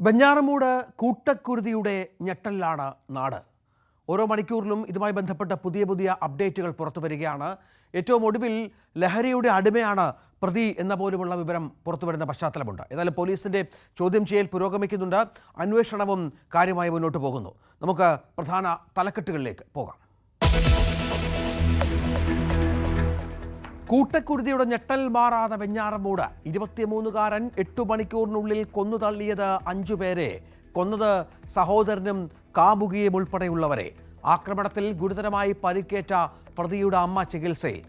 വെഞ്ഞാറമൂട് കൂട്ടക്കുരുതിയുടെ ഞെട്ടലിലാണ് നാട്. ഓരോ മണിക്കൂറിലും ഇതുമായി ബന്ധപ്പെട്ട പുതിയ അപ്ഡേറ്റുകൾ പുറത്തുവരികയാണ്. ഏറ്റവും ഒടുവിൽ ലഹരിയുടെ അടിമയാണ് പ്രതി എന്ന പോലുമുള്ള വിവരം പുറത്തുവരുന്ന പശ്ചാത്തലമുണ്ട്. ഏതായാലും പോലീസിന്റെ ചോദ്യം ചെയ്യൽ പുരോഗമിക്കുന്നുണ്ട്. അന്വേഷണവും കാര്യമായി മുന്നോട്ട് പോകുന്നു. നമുക്ക് പ്രധാന തലക്കെട്ടുകളിലേക്ക് പോകാം. കൂട്ടക്കുരുതിയുടെ ഞെട്ടൽ മാറാതെ വെഞ്ഞാറമൂട്. 23കാരൻ 8 മണിക്കൂറിനുള്ളിൽ കൊന്നു തള്ളിയത് 5 പേരെ. കൊന്നത് സഹോദരനും കാമുകിയും ഉൾപ്പെടെയുള്ളവരെ. ആക്രമണത്തിൽ ഗുരുതരമായി പരിക്കേറ്റ പ്രതിയുടെ അമ്മ ചികിത്സയിൽ.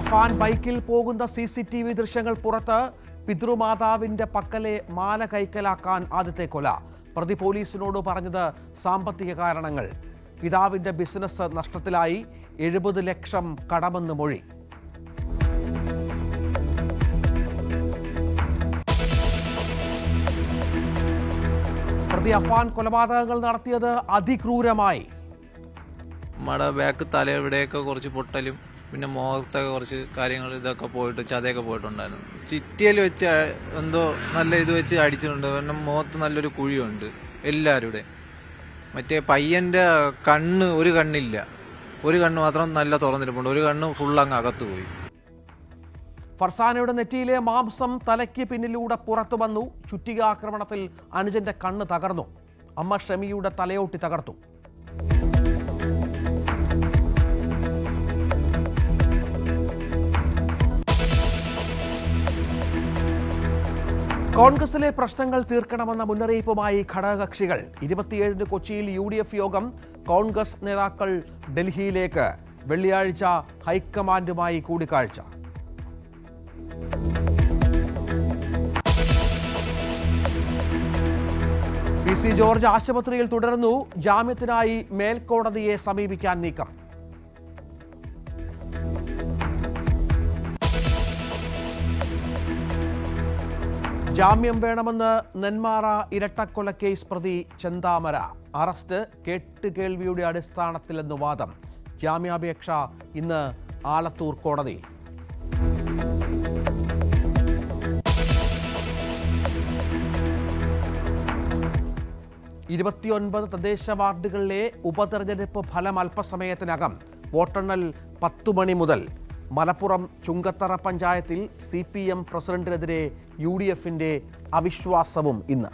അഫാൻ ബൈക്കിൽ പോകുന്ന CCTV ദൃശ്യങ്ങൾ പുറത്ത്. പിതൃമാതാവിന്റെ പക്കലെ മാല കൈക്കലാക്കാൻ ആദ്യത്തെ കൊല. പ്രതി പോലീസിനോട് പറഞ്ഞത് സാമ്പത്തിക കാരണങ്ങൾ. പിതാവിന്റെ ബിസിനസ് നഷ്ടത്തിലായി, 70 ലക്ഷം കടമെന്ന് മൊഴി. പ്രതി അഫാൻ കൊലപാതകങ്ങൾ നടത്തിയത് അതിക്രൂരമായി. നമ്മുടെ ബാക്ക് തലയിവിടെയൊക്കെ കുറച്ച് പൊട്ടലും പിന്നെ മുഖത്തൊക്കെ കുറച്ച് കാര്യങ്ങൾ ഇതൊക്കെ പോയിട്ട് ചതയൊക്കെ പോയിട്ടുണ്ടായിരുന്നു. ചിറ്റിയിൽ വെച്ച് എന്തോ നല്ല ഇത് വെച്ച് അടിച്ചിട്ടുണ്ട്. പിന്നെ മുഖത്ത് നല്ലൊരു കുഴിയുണ്ട് എല്ലാവരുടെ. മറ്റേ പയ്യൻ്റെ കണ്ണ്, ഒരു കണ്ണില്ല, ഒരു കണ്ണ് മാത്രം നല്ല തുറന്നിരിപ്പുണ്ട്, ഒരു കണ്ണ് ഫുൾ അങ്ങ് അകത്ത് പോയി. ഫർസാനയുടെ നെറ്റിയിലെ മാംസം തലയ്ക്ക് പിന്നിലൂടെ പുറത്തു വന്നു. ചുറ്റിക ആക്രമണത്തിൽ അനുജന്റെ കണ്ണ് തകർന്നു. അമ്മ ഷമിയുടെ തലയോട്ടി തകർത്തു. കോൺഗ്രസിലെ പ്രശ്നങ്ങൾ തീർക്കണമെന്ന മുന്നറിയിപ്പുമായി ഘടകകക്ഷികൾ. 27 കൊച്ചിയിൽ UDF യോഗം. കോൺഗ്രസ് നേതാക്കൾ ഡൽഹിയിലേക്ക്. വെള്ളിയാഴ്ച ഹൈക്കമാൻഡുമായി കൂടിക്കാഴ്ച. PC ജോർജ് ആശുപത്രിയിൽ തുടരുന്നു. ജാമ്യത്തിനായി മേൽക്കോടതിയെ സമീപിക്കാൻ നീക്കം. ജാമ്യം വേണമെന്ന് നെന്മാറ ഇരട്ടക്കൊലക്കേസ് പ്രതി ചെന്താമര. അറസ്റ്റ് കേട്ടുകേൾവിയുടെ അടിസ്ഥാനത്തിലെന്ന് വാദം. ജാമ്യാപേക്ഷ ഇന്ന് ആലത്തൂർ കോടതിയിൽ. ഇരുപത്തിയൊൻപത് തദ്ദേശ വാർഡുകളിലെ ഉപതെരഞ്ഞെടുപ്പ് ഫലം അല്പസമയത്തിനകം. വോട്ടെണ്ണൽ 10 മണി മുതൽ. മലപ്പുറം ചുങ്കത്തറ പഞ്ചായത്തിൽ CPM പ്രസിഡന്റിനെതിരെ UDFന്റെ അവിശ്വാസവും ഇന്ന്.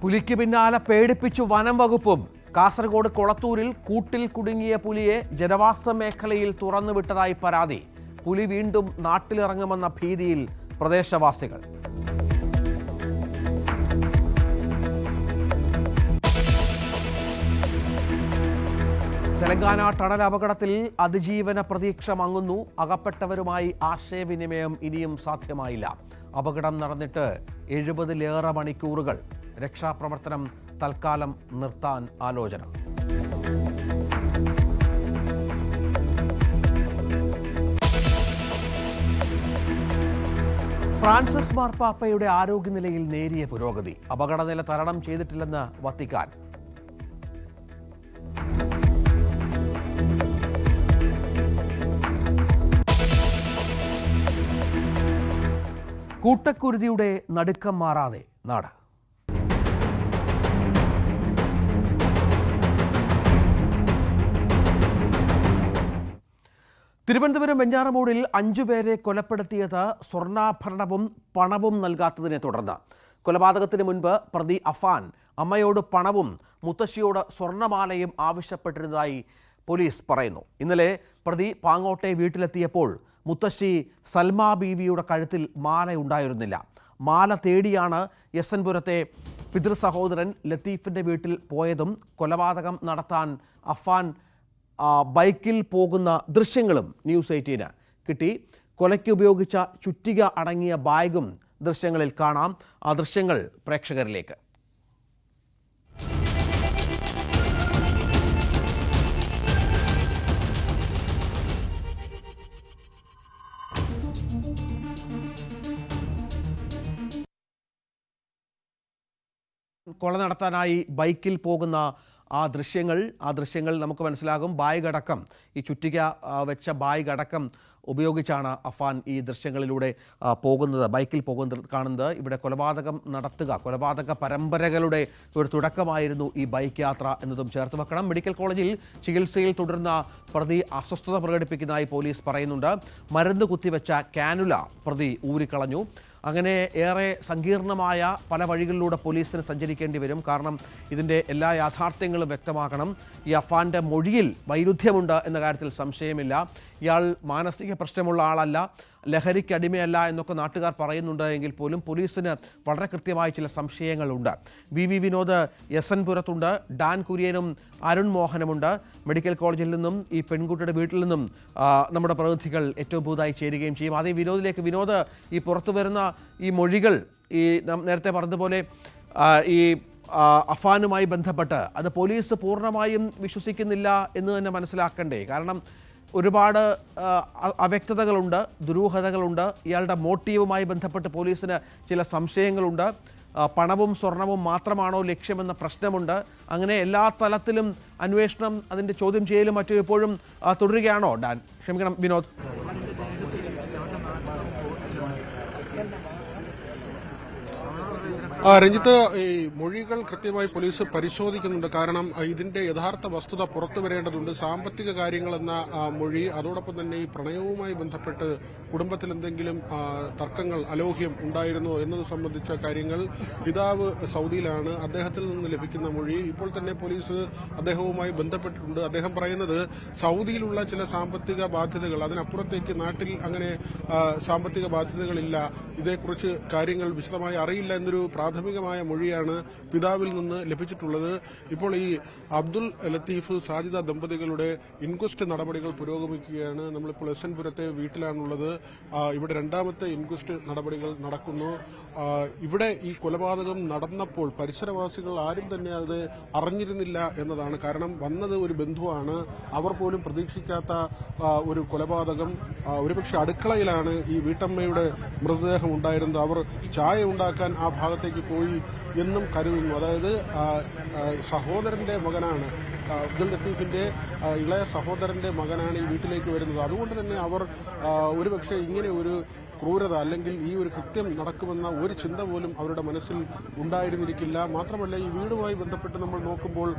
പുലിക്ക് പിന്നാലെ പേടിപ്പിച്ചു വനം വകുപ്പും. കാസർഗോഡ് കൊളത്തൂരിൽ കൂട്ടിൽ കുടുങ്ങിയ പുലിയെ ജനവാസ മേഖലയിൽ തുറന്നുവിട്ടതായി പരാതി. പുലി വീണ്ടും നാട്ടിലിറങ്ങുമെന്ന ഭീതിയിൽ പ്രദേശവാസികൾ. തെലങ്കാന ടണൽ അപകടത്തിൽ അതിജീവന പ്രതീക്ഷ മങ്ങുന്നു. അകപ്പെട്ടവരുമായി ആശയവിനിമയം ഇനിയും സാധ്യമായില്ല. അപകടം നടന്നിട്ട് 70ലേറെ മണിക്കൂറുകൾ. രക്ഷാപ്രവർത്തനം തൽക്കാലം നിർത്താൻ ആലോചന. ഫ്രാൻസിസ് മാർപ്പാപ്പയുടെ ആരോഗ്യനിലയിൽ നേരിയ പുരോഗതി. അപകടനില തരണം ചെയ്തിട്ടില്ലെന്ന് വത്തിക്കാൻ. കൂട്ടക്കുരുതിയുടെ നടുക്കം മാറാതെ നാട്. തിരുവനന്തപുരം വെഞ്ഞാറമൂടിൽ 5 പേരെ കൊലപ്പെടുത്തിയത് സ്വർണ്ണാഭരണവും പണവും നൽകാത്തതിനെ തുടർന്ന്. കൊലപാതകത്തിന് മുൻപ് പ്രതി അഫാൻ അമ്മയോട് പണവും മുത്തശ്ശിയോട് സ്വർണ്ണമാലയും ആവശ്യപ്പെട്ടിരുന്നതായി പോലീസ് പറയുന്നു. ഇന്നലെ പ്രതി പാങ്ങോട്ടെ വീട്ടിലെത്തിയപ്പോൾ മുത്തശ്ശി സൽമ ബീവിയുടെ കഴുത്തിൽ മാല ഉണ്ടായിരുന്നില്ല. മാല തേടിയാണ് SN പുരത്തെ പിതൃസഹോദരൻ ലത്തീഫിൻ്റെ വീട്ടിൽ പോയതും. കൊലപാതകം നടത്താൻ അഫാൻ ബൈക്കിൽ പോകുന്ന ദൃശ്യങ്ങളും News 18 കിട്ടി. കൊലയ്ക്ക് ഉപയോഗിച്ച ചുറ്റിക അടങ്ങിയ ബാഗും ദൃശ്യങ്ങളിൽ കാണാം. ആ ദൃശ്യങ്ങൾ പ്രേക്ഷകരിലേക്ക്. കൊല നടത്താനായി ബൈക്കിൽ പോകുന്ന ആ ദൃശ്യങ്ങൾ നമുക്ക് മനസ്സിലാകും. ബാഗ് അടക്കം ഈ ചുറ്റിക വെച്ച ബാഗ് അടക്കം ഉപയോഗിച്ചാണ് അഫാൻ ഈ ദൃശ്യങ്ങളിലൂടെ ബൈക്കിൽ പോകുന്നത് കാണുന്നത്. ഇവിടെ കൊലപാതക പരമ്പരകളുടെ ഒരു തുടക്കമായിരുന്നു ഈ ബൈക്ക് യാത്ര എന്നതും ചേർത്ത് വെക്കണം. മെഡിക്കൽ കോളേജിൽ ചികിത്സയിൽ തുടരുന്ന പ്രതി അസ്വസ്ഥത പ്രകടിപ്പിക്കുന്നതായി പോലീസ് പറയുന്നുണ്ട്. മരുന്ന് കുത്തിവെച്ച കാനുല പ്രതി ഊരിക്കളഞ്ഞു. അങ്ങനെ ഏറെ സങ്കീർണമായ പല വഴികളിലൂടെ പോലീസിന് സഞ്ചരിക്കേണ്ടി വരും. കാരണം ഇതിൻ്റെ എല്ലാ യാഥാർത്ഥ്യങ്ങളും വ്യക്തമാക്കണം. ഈ അഫാൻ്റെ മൊഴിയിൽ വൈരുദ്ധ്യമുണ്ട് എന്ന കാര്യത്തിൽ സംശയമില്ല. ഇയാൾ മാനസിക പ്രശ്നമുള്ള ആളല്ല, ലഹരിക്കടിമയല്ല എന്നൊക്കെ നാട്ടുകാർ പറയുന്നുണ്ട് എങ്കിൽ പോലും പോലീസിന് വളരെ കൃത്യമായ ചില സംശയങ്ങളുണ്ട്. വി വിനോദ് എസ് പുരത്തുണ്ട്, ഡാൻ കുര്യനും അരുൺ മോഹനുമുണ്ട്. മെഡിക്കൽ കോളേജിൽ നിന്നും ഈ പെൺകുട്ടിയുടെ വീട്ടിൽ നിന്നും നമ്മുടെ പ്രതിനിധികൾ ഏറ്റവും പുതുതായി ചേരുകയും ചെയ്യും. ആദ്യം വിനോദ് ഈ പുറത്തു വരുന്ന ഈ മൊഴികൾ ഈ നേരത്തെ പറഞ്ഞതുപോലെ ഈ അഫാനുമായി ബന്ധപ്പെട്ട് അത് പോലീസ് പൂർണ്ണമായും വിശ്വസിക്കുന്നില്ല എന്ന് തന്നെ മനസ്സിലാക്കണ്ടേ? കാരണം ഒരുപാട് അവ്യക്തതകളുണ്ട്, ദുരൂഹതകളുണ്ട്. ഇയാളുടെ മോട്ടീവുമായി ബന്ധപ്പെട്ട് പോലീസിന് ചില സംശയങ്ങളുണ്ട്. പണവും സ്വർണവും മാത്രമാണോ ലക്ഷ്യമെന്ന പ്രശ്നമുണ്ട്. അങ്ങനെ എല്ലാ തലത്തിലും അന്വേഷണം, അതിൻ്റെ ചോദ്യം ചെയ്യലും മറ്റും ഇപ്പോഴും തുടരുകയാണോ വിനോദ്? രഞ്ജിത്ത്, ഈ മൊഴികൾ കൃത്യമായി പോലീസ് പരിശോധിക്കുന്നുണ്ട്. കാരണം ഇതിന്റെ യഥാർത്ഥ വസ്തുത പുറത്തു വരേണ്ടതുണ്ട്. സാമ്പത്തിക കാര്യങ്ങളെന്ന മൊഴി, അതോടൊപ്പം തന്നെ ഈ പ്രണയവുമായി ബന്ധപ്പെട്ട് കുടുംബത്തിൽ എന്തെങ്കിലും തർക്കങ്ങൾ, അലോഹ്യം ഉണ്ടായിരുന്നോ എന്നത് സംബന്ധിച്ച കാര്യങ്ങൾ പിതാവ് സൗദിയിലാണ്, അദ്ദേഹത്തിൽ നിന്ന് ലഭിക്കുന്ന മൊഴി. ഇപ്പോൾ തന്നെ പോലീസ് അദ്ദേഹവുമായി ബന്ധപ്പെട്ടിട്ടുണ്ട്. അദ്ദേഹം പറയുന്നത് സൗദിയിലുള്ള ചില സാമ്പത്തിക ബാധ്യതകൾ, അതിനപ്പുറത്തേക്ക് നാട്ടിൽ അങ്ങനെ സാമ്പത്തിക ബാധ്യതകളില്ല, ഇതേക്കുറിച്ച് കാര്യങ്ങൾ വിശദമായി അറിയില്ല എന്നൊരു പ്രാഥമികമായ മൊഴിയാണ് പിതാവിൽ നിന്ന് ലഭിച്ചിട്ടുള്ളത്. ഇപ്പോൾ ഈ അബ്ദുൽ ലത്തീഫ് സാജിദ ദമ്പതികളുടെ ഇൻക്വസ്റ്റ് നടപടികൾ പുരോഗമിക്കുകയാണ്. നമ്മളിപ്പോൾ എസ് പുരത്തെ വീട്ടിലാണുള്ളത്. ഇവിടെ രണ്ടാമത്തെ ഇൻക്വസ്റ്റ് നടപടികൾ നടക്കുന്നു. ഇവിടെ ഈ കൊലപാതകം നടന്നപ്പോൾ പരിസരവാസികൾ ആരും തന്നെ അത് അറിഞ്ഞിരുന്നില്ല എന്നതാണ്. കാരണം വന്നത് ഒരു ബന്ധുവാണ്, അവർ പോലും പ്രതീക്ഷിക്കാത്ത ഒരു കൊലപാതകം. ഒരുപക്ഷെ അടുക്കളയിലാണ് ഈ വീട്ടമ്മയുടെ മൃതദേഹം ഉണ്ടായിരുന്നത്. അവർ ചായ ഉണ്ടാക്കാൻ ആ ഭാഗത്തേക്ക് പോയി എന്നും കരുതുന്നു. അതായത് സഹോദരന്റെ മകനാണ്, അബ്ദുൽ ലത്തീഫിന്റെ ഇളയ സഹോദരന്റെ മകനാണ് ഈ വീട്ടിലേക്ക് വരുന്നത്. അതുകൊണ്ട് തന്നെ അവർ ഒരുപക്ഷെ ഇങ്ങനെ ഒരു ക്രൂരത അല്ലെങ്കിൽ ഈ ഒരു കൃത്യം നടക്കുമെന്ന ഒരു ചിന്ത പോലും അവരുടെ മനസ്സിൽ ഉണ്ടായിരുന്നിരിക്കില്ല. മാത്രമല്ല, ഈ വീടുമായി ബന്ധപ്പെട്ട് നമ്മൾ നോക്കുമ്പോൾ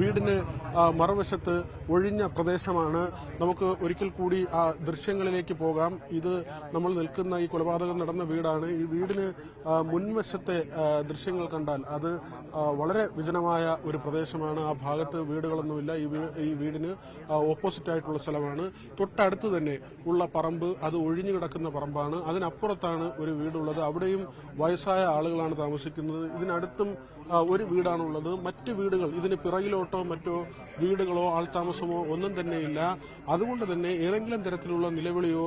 വീടിന് മറുവശത്ത് ഒഴിഞ്ഞ പ്രദേശമാണ്. നമുക്ക് ഒരിക്കൽ കൂടി ആ ദൃശ്യങ്ങളിലേക്ക് പോകാം. ഇത് നമ്മൾ നിൽക്കുന്ന ഈ കൊലപാതകം നടന്ന വീടാണ്. ഈ വീടിന് മുൻവശത്തെ ദൃശ്യങ്ങൾ കണ്ടാൽ അത് വളരെ വിജനമായ ഒരു പ്രദേശമാണ്. ആ ഭാഗത്ത് വീടുകളൊന്നുമില്ല. ഈ വീടിന് ഓപ്പോസിറ്റ് ആയിട്ടുള്ള സ്ഥലമാണ്. തൊട്ടടുത്ത് തന്നെ ഉള്ള പറമ്പ് അത് ഒഴിഞ്ഞു കിടക്കുന്ന പറമ്പാണ്. അതിനപ്പുറത്താണ് ഒരു വീടുള്ളത്. അവിടെയും വയസ്സായ ആളുകളാണ് താമസിക്കുന്നത്. ഇതിനടുത്തും ഒരു വീടാണുള്ളത്. മറ്റ് വീടുകൾ, ഇതിന് പിറകിലോട്ടോ മറ്റോ വീടുകളോ ആൾതാമസമോ ഒന്നും തന്നെയില്ല. അതുകൊണ്ട് തന്നെ ഏതെങ്കിലും തരത്തിലുള്ള നിലവിളിയോ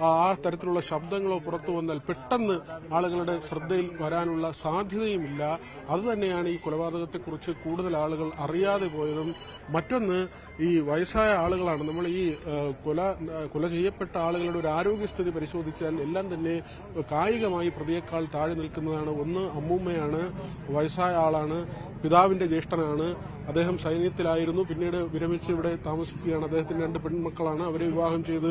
ആ തരത്തിലുള്ള ശബ്ദങ്ങളോ പുറത്തു വന്നാൽ പെട്ടെന്ന് ആളുകളുടെ ശ്രദ്ധയിൽ വരാനുള്ള സാധ്യതയുമില്ല. അതുതന്നെയാണ് ഈ കൊലപാതകത്തെക്കുറിച്ച് കൂടുതൽ ആളുകൾ അറിയാതെ പോയതും. മറ്റൊന്ന്, ഈ വയസ്സായ ആളുകളാണ്. നമ്മൾ ഈ കൊല ചെയ്യപ്പെട്ട ആളുകളുടെ ഒരു ആരോഗ്യസ്ഥിതി പരിശോധിച്ചാൽ എല്ലാം തന്നെ കായികമായി പ്രതിയേക്കാൾ താഴെ നിൽക്കുന്നതാണ്. ഒന്ന് അമ്മൂമ്മയാണ്, വയസ്സായ ആളാണ്, പിതാവിന്റെ ജ്യേഷ്ഠനാണ്. അദ്ദേഹം സൈന്യത്തിലായിരുന്നു, പിന്നീട് വിരമിച്ച് ഇവിടെ താമസിക്കുകയാണ്. അദ്ദേഹത്തിന്റെ 2 പെൺമക്കളാണ്. അവരെ വിവാഹം ചെയ്ത്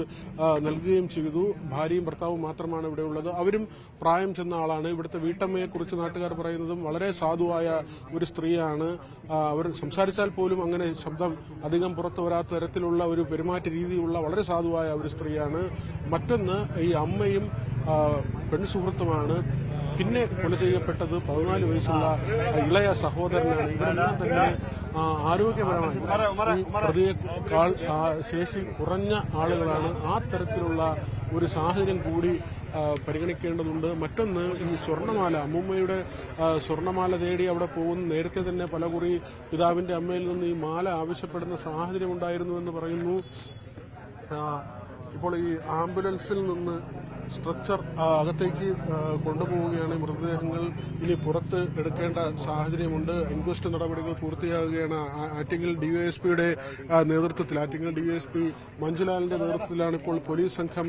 നൽകുകയും ചെയ്തു. ഭാര്യയും ഭർത്താവും മാത്രമാണ് ഇവിടെ ഉള്ളത്. അവരും പ്രായം ചെന്ന ആളാണ്. ഇവിടുത്തെ വീട്ടമ്മയെക്കുറിച്ച് നാട്ടുകാർ പറയുന്നതും വളരെ സാധുവായ ഒരു സ്ത്രീയാണ്. അവർ സംസാരിച്ചാൽ പോലും അങ്ങനെ ശബ്ദം അധികം പുറത്തു വരാത്ത തരത്തിലുള്ള ഒരു പെരുമാറ്റ രീതിയുള്ള വളരെ സാധുവായ ഒരു സ്ത്രീയാണ്. മറ്റൊന്ന്, ഈ അമ്മയും പെൺസുഹൃത്തുമാണ്. പിന്നെ കൊല ചെയ്യപ്പെട്ടത് 14 വയസ്സുള്ള ഇളയ സഹോദരനാണ്. ഇവരെല്ലാം തന്നെ ആരോഗ്യപരമായി ഈ പ്രതിയേക്കാൾ ശേഷി കുറഞ്ഞ ആളുകളാണ്. ആ തരത്തിലുള്ള ഒരു സാഹചര്യം കൂടി പരിഗണിക്കേണ്ടതുണ്ട്. മറ്റൊന്ന്, ഈ സ്വർണ്ണമാല, അമ്മൂമ്മയുടെ സ്വർണ്ണമാല തേടി അവിടെ പോകുന്ന നേരത്തെ തന്നെ പലകുറി പിതാവിന്റെ അമ്മയിൽ നിന്ന് ഈ മാല ആവശ്യപ്പെടുന്ന സാഹചര്യം ഉണ്ടായിരുന്നുവെന്ന് പറയുന്നു. ഇപ്പോൾ ഈ ആംബുലൻസിൽ നിന്ന് സ്ട്രെച്ചർ അകത്തേക്ക് കൊണ്ടുപോവുകയാണ്. മൃതദേഹങ്ങൾ ഇനി പുറത്ത് എടുക്കേണ്ട സാഹചര്യമുണ്ട്. ഇൻക്വസ്റ്റ് നടപടികൾ പൂർത്തിയാകുകയാണ്. ആറ്റിങ്ങൽ ഡിവൈഎസ്പിയുടെ നേതൃത്വത്തിൽ, ആറ്റിങ്ങൽ ഡിവൈഎസ്പി മഞ്ജുലാലിന്റെ നേതൃത്വത്തിലാണ് ഇപ്പോൾ പോലീസ് സംഘം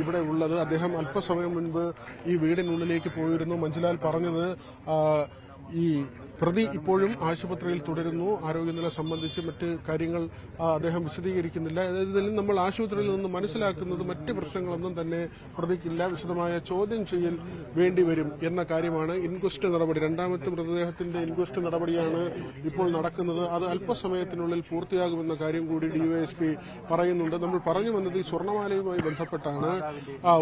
ഇവിടെ ഉള്ളത്. അദ്ദേഹം അല്പസമയം മുൻപ് ഈ വീടിനുള്ളിലേക്ക് പോയിരുന്നു. മഞ്ജുലാൽ പറഞ്ഞത് ഈ പ്രതി ഇപ്പോഴും ആശുപത്രിയിൽ തുടരുന്നു. ആരോഗ്യനില സംബന്ധിച്ച് മറ്റ് കാര്യങ്ങൾ അദ്ദേഹം വിശദീകരിക്കുന്നില്ല. ഇതിൽ നമ്മൾ ആശുപത്രിയിൽ നിന്ന് മനസ്സിലാക്കുന്നത് മറ്റ് പ്രശ്നങ്ങളൊന്നും തന്നെ പ്രതിക്കില്ല. വിശദമായ ചോദ്യം ചെയ്യൽ വേണ്ടിവരും എന്ന കാര്യമാണ്. ഇൻക്വസ്റ്റ് നടപടി, രണ്ടാമത്തെ മൃതദേഹത്തിന്റെ ഇൻക്വസ്റ്റ് നടപടിയാണ് ഇപ്പോൾ നടക്കുന്നത്. അത് അല്പസമയത്തിനുള്ളിൽ പൂർത്തിയാകുമെന്ന കാര്യം കൂടി ഡിവൈഎസ്പി പറയുന്നുണ്ട്. നമ്മൾ പറഞ്ഞു വന്നത് ഈ സ്വർണ്ണമാലയുമായി ബന്ധപ്പെട്ടാണ്.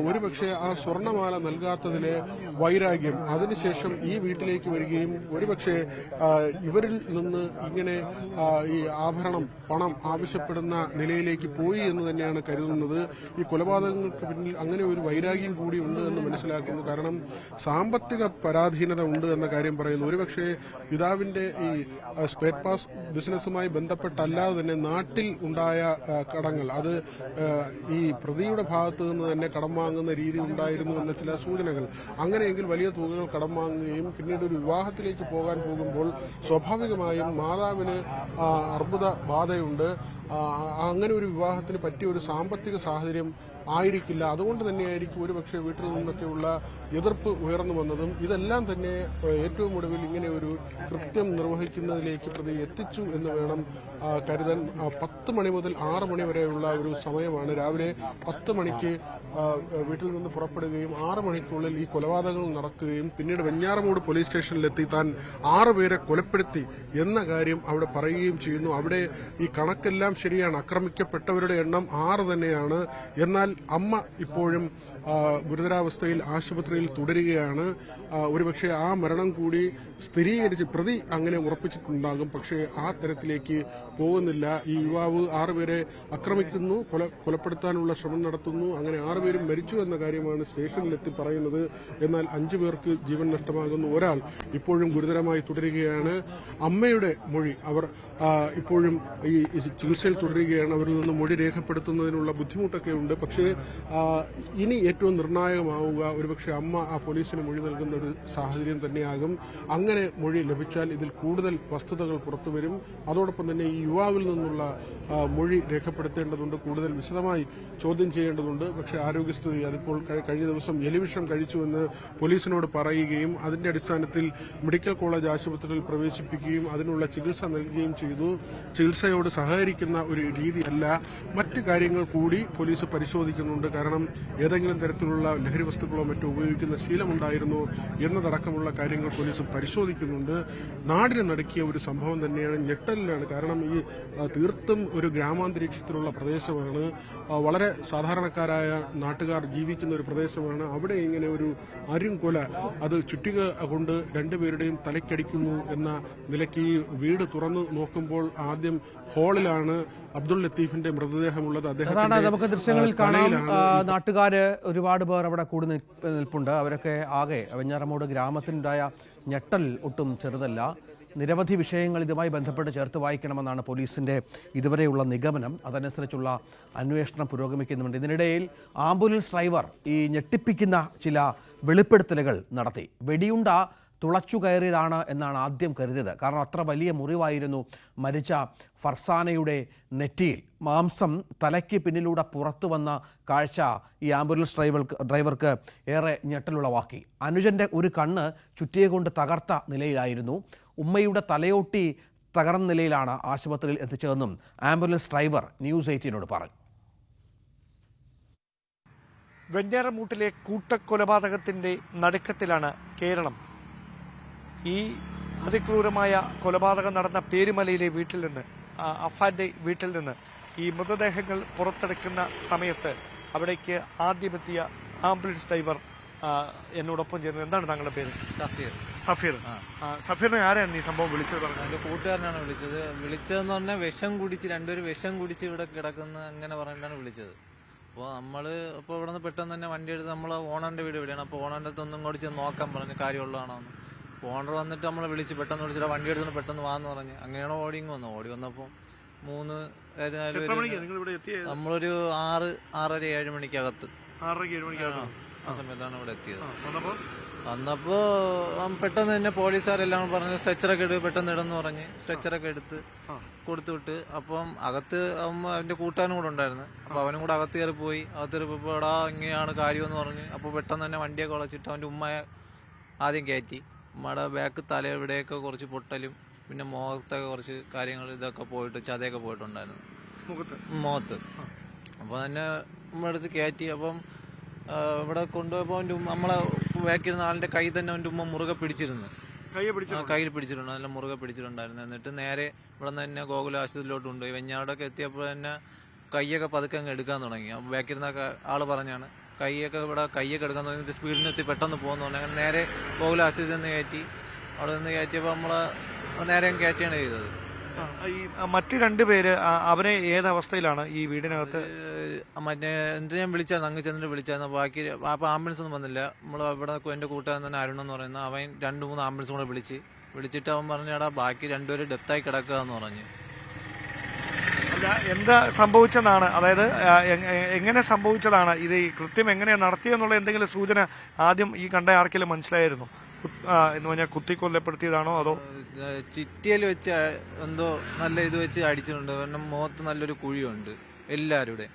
ഒരുപക്ഷെ ആ സ്വർണ്ണമാല നൽകാത്തതിലെ വൈരാഗ്യം അതിനുശേഷം ഈ വീട്ടിലേക്ക് വരികയും ഒരുപക്ഷെ ഇവരിൽ നിന്ന് ഇങ്ങനെ ഈ ആഭരണം, പണം ആവശ്യപ്പെടുന്ന നിലയിലേക്ക് പോയി എന്ന് തന്നെയാണ് കരുതുന്നത്. ഈ കൊലപാതകങ്ങൾക്ക് പിന്നിൽ അങ്ങനെ ഒരു വൈരാഗ്യം കൂടി ഉണ്ട് എന്ന് മനസ്സിലാക്കുന്നു. കാരണം സാമ്പത്തിക പരാധീനത ഉണ്ട് എന്ന കാര്യം പറയുന്നു. ഒരുപക്ഷെ പിതാവിന്റെ ഈ സ്പെയർ പാർട്സ് ബിസിനസ്സുമായി ബന്ധപ്പെട്ടല്ലാതെ തന്നെ നാട്ടിൽ ഉണ്ടായ കടങ്ങൾ, അത് ഈ പ്രതിയുടെ ഭാഗത്ത് നിന്ന് തന്നെ കടം വാങ്ങുന്ന രീതി ഉണ്ടായിരുന്നു എന്ന ചില സൂചനകൾ. അങ്ങനെയെങ്കിൽ വലിയ തുകകൾ കടം വാങ്ങുകയും പിന്നീട് ഒരു വിവാഹത്തിലേക്ക് പോകാൻ പോകുമ്പോൾ സ്വാഭാവികമായും മാതാവിന് അർബുദ ബാധയുണ്ട്. അങ്ങനെ ഒരു വിവാഹത്തിന് പറ്റിയ ഒരു സാമ്പത്തിക സാഹചര്യം ആയിരിക്കില്ല. അതുകൊണ്ട് തന്നെയായിരിക്കും ഒരുപക്ഷെ വീട്ടിൽ നിന്നൊക്കെയുള്ള എതിർപ്പ് ഉയർന്നു വന്നതും. ഇതെല്ലാം തന്നെ ഏറ്റവും ഒടുവിൽ ഇങ്ങനെ ഒരു കൃത്യം നിർവഹിക്കുന്നതിലേക്ക് പ്രതി എത്തിച്ചു എന്ന് വേണം കരുതാൻ. 10 മണി മുതൽ 6 മണി വരെയുള്ള ഒരു സമയമാണ്. രാവിലെ 10 മണിക്ക് വീട്ടിൽ നിന്ന് പുറപ്പെടുകയും 6 മണിക്കുള്ളിൽ ഈ കൊലപാതകങ്ങൾ നടക്കുകയും പിന്നീട് വെഞ്ഞാറമൂട് പോലീസ് സ്റ്റേഷനിലെത്തി താൻ 6 പേരെ കൊലപ്പെടുത്തി എന്ന കാര്യം അവിടെ പറയുകയും ചെയ്യുന്നു. അവിടെ ഈ കണക്കെല്ലാം ശരിയാണ്. ആക്രമിക്കപ്പെട്ടവരുടെ എണ്ണം 6 തന്നെയാണ്. എന്നാൽ അമ്മ ഇപ്പോഴും ഗുരുതരാവസ്ഥയിൽ ആശുപത്രിയിൽ തുടരുകയാണ്. ഒരുപക്ഷെ ആ മരണം കൂടി സ്ഥിരീകരിച്ച് പ്രതി അങ്ങനെ ഉറപ്പിച്ചിട്ടുണ്ടാകും. പക്ഷേ ആ തരത്തിലേക്ക് പോകുന്നില്ല. ഈ യുവാവ് 6 പേരെ ആക്രമിക്കുന്നു, കൊലപ്പെടുത്താനുള്ള ശ്രമം നടത്തുന്നു. അങ്ങനെ 6 പേരും മരിച്ചു എന്ന കാര്യമാണ് സ്റ്റേഷനിലെത്തി പറയുന്നത്. എന്നാൽ 5 പേർക്ക് ജീവൻ നഷ്ടമാകുന്നു. ഒരാൾ ഇപ്പോഴും ഗുരുതരമായി തുടരുകയാണ്. അമ്മയുടെ മൊഴി, അവർ ഇപ്പോഴും ഈ ചികിത്സയിൽ തുടരുകയാണ്. അവരിൽ നിന്ന് മൊഴി രേഖപ്പെടുത്തുന്നതിനുള്ള ബുദ്ധിമുട്ടൊക്കെ ഉണ്ട്. പക്ഷേ ഇനി ഏറ്റവും നിർണായകമാവുക ഒരുപക്ഷെ അമ്മ ആ പോലീസിന് മൊഴി നൽകുന്ന ഒരു സാഹചര്യം തന്നെയാകും. അങ്ങനെ മൊഴി ലഭിച്ചാൽ ഇതിൽ കൂടുതൽ വസ്തുതകൾ പുറത്തുവരും. അതോടൊപ്പം തന്നെ ഈ യുവാവിൽ നിന്നുള്ള മൊഴി രേഖപ്പെടുത്തേണ്ടതുണ്ട്, കൂടുതൽ വിശദമായി ചോദ്യം ചെയ്യേണ്ടതുണ്ട്. പക്ഷേ ആരോഗ്യസ്ഥിതി, അതിപ്പോൾ കഴിഞ്ഞ ദിവസം എലിവിഷം കഴിച്ചുവെന്ന് പോലീസിനോട് പറയുകയും അതിന്റെ അടിസ്ഥാനത്തിൽ മെഡിക്കൽ കോളേജ് ആശുപത്രിയിൽ പ്രവേശിപ്പിക്കുകയും അതിനുള്ള ചികിത്സ നൽകുകയും ചെയ്തു. ചികിത്സയോട് സഹകരിക്കുന്ന ഒരു രീതിയല്ല. മറ്റ് കാര്യങ്ങൾ കൂടി പോലീസ് പരിശോധിക്കുന്നുണ്ട്. കാരണം ഏതെങ്കിലും തരത്തിലുള്ള ലഹരി വസ്തുക്കളോ മറ്റോ ഉപയോഗിക്കുന്ന ശീലമുണ്ടായിരുന്നോ എന്നതടക്കമുള്ള കാര്യങ്ങൾ പോലീസ് പരിശോധിക്കുന്നുണ്ട്. നാടിനെ നടുക്കിയ ഒരു സംഭവം തന്നെയാണ്, ഞെട്ടലിലാണ്. കാരണം ഈ തീർത്തും ഒരു ഗ്രാമാന്തരീക്ഷത്തിലുള്ള പ്രദേശമാണ്. വളരെ സാധാരണക്കാരായ നാട്ടുകാർ ജീവിക്കുന്ന ഒരു പ്രദേശമാണ്. അവിടെ ഇങ്ങനെ ഒരു അരുംകൊല, അത് ചുറ്റിക കൊണ്ട് 2 പേരുടെയും തലയ്ക്കടിക്കുന്നു എന്ന നിലയ്ക്ക് ഈ വീട് തുറന്നു നോക്കുമ്പോൾ ആദ്യം ഹാളിലാണ് അബ്ദുൾ ലത്തീഫിന്റെ മൃതദേഹമുള്ളത്. അതാണ് നമുക്ക് ദൃശ്യങ്ങളിൽ കാണാം. നാട്ടുകാര് ഒരുപാട് പേർ അവിടെ കൂടി നിൽപ്പുണ്ട്. അവരൊക്കെ ആകെ വെഞ്ഞാറമൂട് ഗ്രാമത്തിനുണ്ടായ ഞെട്ടൽ ഒട്ടും ചെറുതല്ല. നിരവധി വിഷയങ്ങൾ ഇതുമായി ബന്ധപ്പെട്ട് ചേർത്ത് വായിക്കണമെന്നാണ് പോലീസിന്റെ ഇതുവരെയുള്ള നിഗമനം. അതനുസരിച്ചുള്ള അന്വേഷണം പുരോഗമിക്കുന്നുണ്ട്. ഇതിനിടയിൽ ആംബുലൻസ് ഡ്രൈവർ ഈ ഞെട്ടിപ്പിക്കുന്ന ചില വെളിപ്പെടുത്തലുകൾ നടത്തി. വെടിയുണ്ട തുളച്ചു കയറിയതാണ് എന്നാണ് ആദ്യം കരുതിയത്. കാരണം അത്ര വലിയ മുറിവായിരുന്നു മരിച്ച ഫർസാനയുടെ നെറ്റിയിൽ. മാംസം തലയ്ക്ക് പിന്നിലൂടെ പുറത്തു വന്ന കാഴ്ച ഈ ആംബുലൻസ് ഡ്രൈവർക്ക് ഏറെ ഞെട്ടലുളവാക്കി. അനുജൻ്റെ ഒരു കണ്ണ് ചുറ്റിയെ കൊണ്ട് തകർത്ത നിലയിലായിരുന്നു. ഉമ്മയുടെ തലയോട്ടി തകർന്ന നിലയിലാണ് ആശുപത്രിയിൽ എത്തിച്ചതെന്നും ആംബുലൻസ് ഡ്രൈവർ ന്യൂസ് 18 പറഞ്ഞു. വെഞ്ഞാറമൂട്ടിലെ കൂട്ടക്കൊലപാതകത്തിന്റെ നടുക്കത്തിലാണ് കേരളം. ഈ അതിക്രൂരമായ കൊലപാതകം നടന്ന പേരുമലയിലെ വീട്ടിൽ നിന്ന്, അഫാന്റെ വീട്ടിൽ നിന്ന് ഈ മൃതദേഹങ്ങൾ പുറത്തെടുക്കുന്ന സമയത്ത് അവിടേക്ക് ആദ്യമെത്തിയ ആംബുലൻസ് ഡ്രൈവർ എന്നോടൊപ്പം ചേർന്ന്. എന്താണ് താങ്കളുടെ പേര്? സഫീർ. സഫീറിനെ ആരാണ് ഈ സംഭവം വിളിച്ചത്? എന്റെ കൂട്ടുകാരനാണ് വിളിച്ചതെന്ന് പറഞ്ഞാൽ വിഷം കുടിച്ച്, 2 പേര് വിഷം കുടിച്ച് ഇവിടെ കിടക്കുന്ന അങ്ങനെ പറഞ്ഞിട്ടാണ് വിളിച്ചത്. അപ്പോൾ നമ്മള് ഇപ്പോൾ ഇവിടെ നിന്ന് പെട്ടെന്ന് തന്നെ വണ്ടി എടുത്ത് നമ്മളെ ഓണറിന്റെ വീട് എവിടെയാണ്, അപ്പോൾ ഓണറിന്റെ അടുത്ത് ഒന്നും കൂടി ചെന്ന് നോക്കാൻ പറഞ്ഞ് കാര്യമുള്ളതാണോ. ഓണർ വന്നിട്ട് നമ്മളെ വിളിച്ച് പെട്ടെന്ന് വിളിച്ചിട്ട് വണ്ടി എടുത്ത് പെട്ടെന്ന് വാന്ന് പറഞ്ഞ് അങ്ങനെയാണ് ഓടി വന്നപ്പോൾ 3 നമ്മളൊരു 6-6:30-7 മണിക്കകത്ത് ആ സമയത്താണ് ഇവിടെ എത്തിയത്. വന്നപ്പോ പെട്ടെന്ന് തന്നെ പോലീസുകാരെല്ലാം പറഞ്ഞ് സ്ട്രെച്ചറൊക്കെ എടുത്ത് പെട്ടെന്ന് ഇടന്ന് പറഞ്ഞ് സ്ട്രെച്ചറൊക്കെ എടുത്ത് കൊടുത്തുവിട്ട്. അപ്പം അകത്ത് അവന്റെ കൂട്ടുകാരനും കൂടെ ഉണ്ടായിരുന്നു. അപ്പൊ അവനും കൂടെ അകത്ത് കയറി പോയി. അകത്ത് കയറിപ്പോ എടാ ഇങ്ങനെയാണ് കാര്യമെന്ന് പറഞ്ഞ് അപ്പൊ പെട്ടെന്ന് തന്നെ വണ്ടിയൊക്കെ വളച്ചിട്ട് അവന്റെ ഉമ്മയെ ആദ്യം കയറ്റി. നമ്മുടെ ബാക്ക് തല ഇവിടെയൊക്കെ കുറച്ച് പൊട്ടലും പിന്നെ മുഖത്തൊക്കെ കുറച്ച് കാര്യങ്ങൾ ഇതൊക്കെ പോയിട്ട് ചതയൊക്കെ പോയിട്ടുണ്ടായിരുന്നു മുഖത്ത്. അപ്പോൾ തന്നെ നമ്മുടെ അടുത്ത് കയറ്റി. അപ്പം ഇവിടെ കൊണ്ടുപോയപ്പോൾ നമ്മളെ ബാക്കിരുന്ന ആളിന്റെ കൈ തന്നെ അവൻ്റെ ഉമ്മ മുറുകെ പിടിച്ചിരുന്നു. കയ്യിൽ പിടിച്ചിട്ടുണ്ട്, നല്ല മുറുകെ പിടിച്ചിട്ടുണ്ടായിരുന്നു. എന്നിട്ട് നേരെ ഇവിടെ നിന്ന് തന്നെ ഗോകുല ആശുപത്രിയിലോട്ട് കൊണ്ടുപോയി. വെഞ്ഞാടൊക്കെ എത്തിയപ്പോൾ തന്നെ കൈയൊക്കെ പതുക്കെ അങ്ങ് എടുക്കാൻ തുടങ്ങി. ബാക്കിരുന്ന ആള് പറഞ്ഞാണ് കൈയൊക്കെ എടുക്കാൻ തുടങ്ങി. സ്പീഡിനെത്തി പെട്ടെന്ന് പോകുന്നു പറഞ്ഞു. അങ്ങനെ നേരെ ഗോകുല ആശുപത്രിയിൽ നിന്ന് കയറ്റി. അവിടെ നിന്ന് കയറ്റിയപ്പോൾ നേരെ കയറ്റിയാണ് ചെയ്തത്. ഈ മറ്റു രണ്ടുപേര് അവരെ ഏതവസ്ഥയിലാണ് ഈ വീടിനകത്ത്? മറ്റേ എന്നിട്ട് ഞാൻ വിളിച്ചായിരുന്നു, അങ്ങ് ചെന്നിട്ട് വിളിച്ചായിരുന്നു. ബാക്കി അപ്പോൾ ആംബുലൻസ് ഒന്നും വന്നില്ല. നമ്മൾ ഇവിടെ എൻ്റെ കൂട്ടുകാരൻ തന്നെ അരുൺ എന്ന് പറയുന്ന അവൻ 2-3 ആംബുലൻസ് കൂടെ വിളിച്ചിട്ട് അവൻ പറഞ്ഞാടാ ബാക്കി രണ്ടുപേരും ഡെത്തായി കിടക്കുക എന്ന് പറഞ്ഞു. അല്ല, എന്താ സംഭവിച്ചതാണ്? അതായത് എങ്ങനെ സംഭവിച്ചതാണ് ഇത്? ഈ കൃത്യം എങ്ങനെയാണ് നടത്തിയെന്നുള്ള എന്തെങ്കിലും സൂചന ആദ്യം ഈ കണ്ട ആർക്കെങ്കിലും മനസ്സിലായിരുന്നു? എന്ന് പറഞ്ഞാൽ കുത്തിക്കൊല്ലപ്പെടുത്തിയതാണോ അതോ ചിറ്റിയിൽ വെച്ച് എന്തോ നല്ല ഇത് വെച്ച് അടിച്ചിട്ടുണ്ട്. കാരണം മുഖത്ത് നല്ലൊരു കുഴിയുണ്ട് എല്ലാവരുടെ.